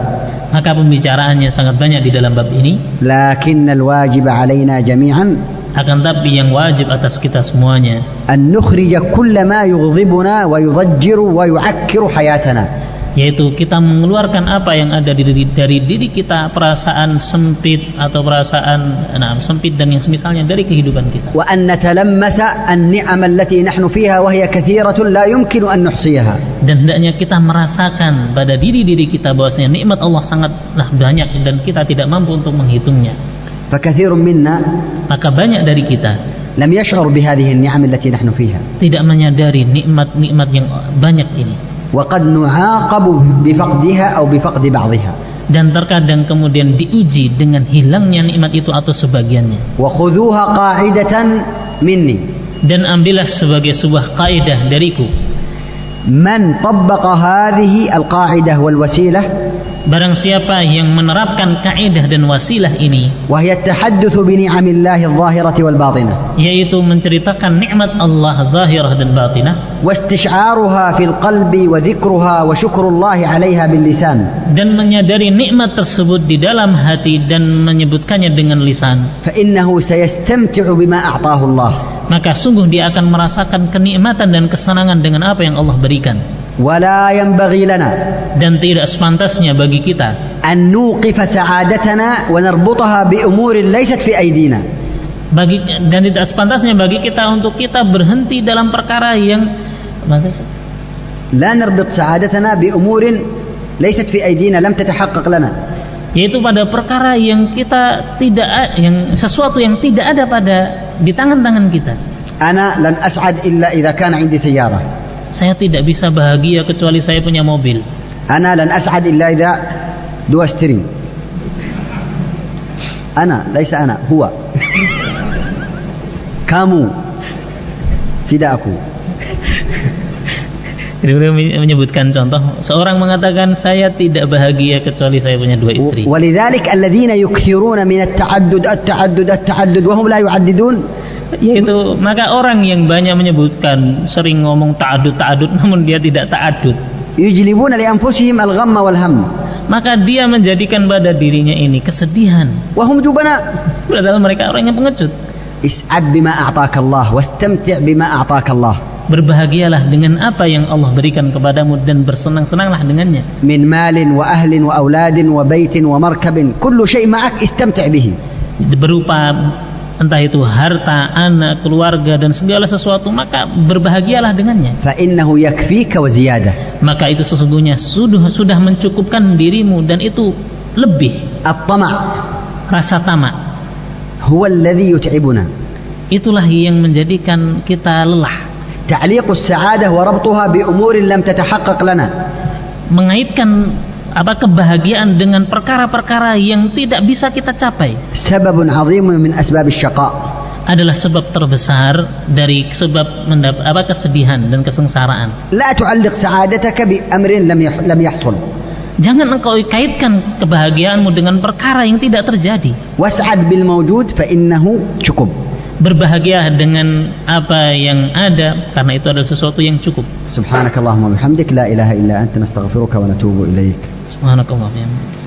Maka pembicaraannya sangat banyak di dalam bab ini. لكن الواجب علينا جميعا akan tapi yang wajib atas kita semuanya أن نخرج كل ما يغضبنا ويضجر ويعكر حياتنا. Yaitu kita mengeluarkan apa yang ada dari diri kita, perasaan sempit atau perasaan sempit dan yang semisalnya dari kehidupan kita. وأن نتلمس النعم التي نحن فيها وهي كثيرة لا يمكن أن نحصيها. Dan hendaknya kita merasakan pada diri kita bahwasanya nikmat Allah sangatlah banyak dan kita tidak mampu untuk menghitungnya. فكثير منا maka banyak dari kita لم يشعر بهذه النعم التي نحن فيها. Tidak menyadari nikmat-nikmat yang banyak ini. وقد نعاقب بفقدها أو بفقد بعضها. Dan terkadang kemudian diuji dengan hilangnya nikmat itu atau sebagiannya. وخذوها قاعدة مني. Dan ambillah sebagai sebuah kaidah dariku. من طبق هذه القاعدة والوسيلة Barang siapa yang menerapkan kaidah dan wasilah ini, وهي التحدث بنعم الله الظاهرة والباطنة, yaitu menceritakan nikmat Allah zahirah dan batinah, واستشعارها في القلب وذكرها وشكر الله عليها باللسان, dan menyadari nikmat tersebut di dalam hati dan menyebutkannya dengan lisan, فإنه سيستمتع بما أعطاه الله. Maka sungguh dia akan merasakan kenikmatan dan kesenangan dengan apa yang Allah berikan. ولا ينبغي لنا Dan tidak sepantasnya bagi kita أن نوقف سعادتنا ونربطها بأمور ليست في أيدينا. Dan tidak sepantasnya bagi kita untuk kita berhenti dalam perkara yang لا نربط سعادتنا بأمور ليست في أيدينا لم تتحقق لنا. Yaitu pada perkara yang kita tidak, yang sesuatu yang tidak ada di tangan-tangan kita. أنا لن أسعد إلا إذا كان عندي سيارة. Saya tidak bisa bahagia kecuali saya punya mobil. أنا لن أسعد إلا إذا دو سترينج. أنا ليس أنا هو. Kamu, tidak aku. Jadi beliau menyebutkan contoh, seorang mengatakan saya tidak bahagia kecuali saya punya 2 istri. ولذلك الذين يكثرون من التعدد وهم لا يعددون. Yaitu maka orang yang banyak menyebutkan, sering ngomong ta'adud namun dia tidak ta'adud. يجلبون لأنفسهم الغم والهم. Maka dia menjadikan pada dirinya ini kesedihan. وهم جبناء. Padahal mereka orang yang pengecut. اسعد بما أعطاك الله واستمتع بما أعطاك الله. Berbahagialah dengan apa yang Allah berikan kepadamu dan bersenang-senanglah dengannya. من مال وأهل وأولاد وبيت ومركب كل شيء معك استمتع به. berupa entah itu harta, anak, keluarga dan segala sesuatu, maka berbahagialah dengannya. فإنه يكفيك وزيادة. Maka itu sesungguhnya sudah mencukupkan dirimu dan itu lebih. الطمع Rasa tamak هو الذي يتعبنا. itulah yang menjadikan kita lelah. تعليق السعادة وربطها بأمور لم تتحقق لنا. Mengaitkan kebahagiaan dengan perkara-perkara yang tidak bisa kita capai سبب عظيم من أسباب الشقاء. adalah sebab terbesar dari sebab kesedihan dan kesengsaraan. لا تعلق سعادتك بأمر لم يحصل. Jangan engkau kaitkan kebahagiaanmu dengan perkara yang tidak terjadi. واسعد بالموجود فإنه cukup. Berbahagia dengan apa yang ada karena itu adalah sesuatu yang cukup. سبحانك اللهم وبحمدك لا إله إلا أنت نستغفرك ونتوب إليك. Subhanakallahumma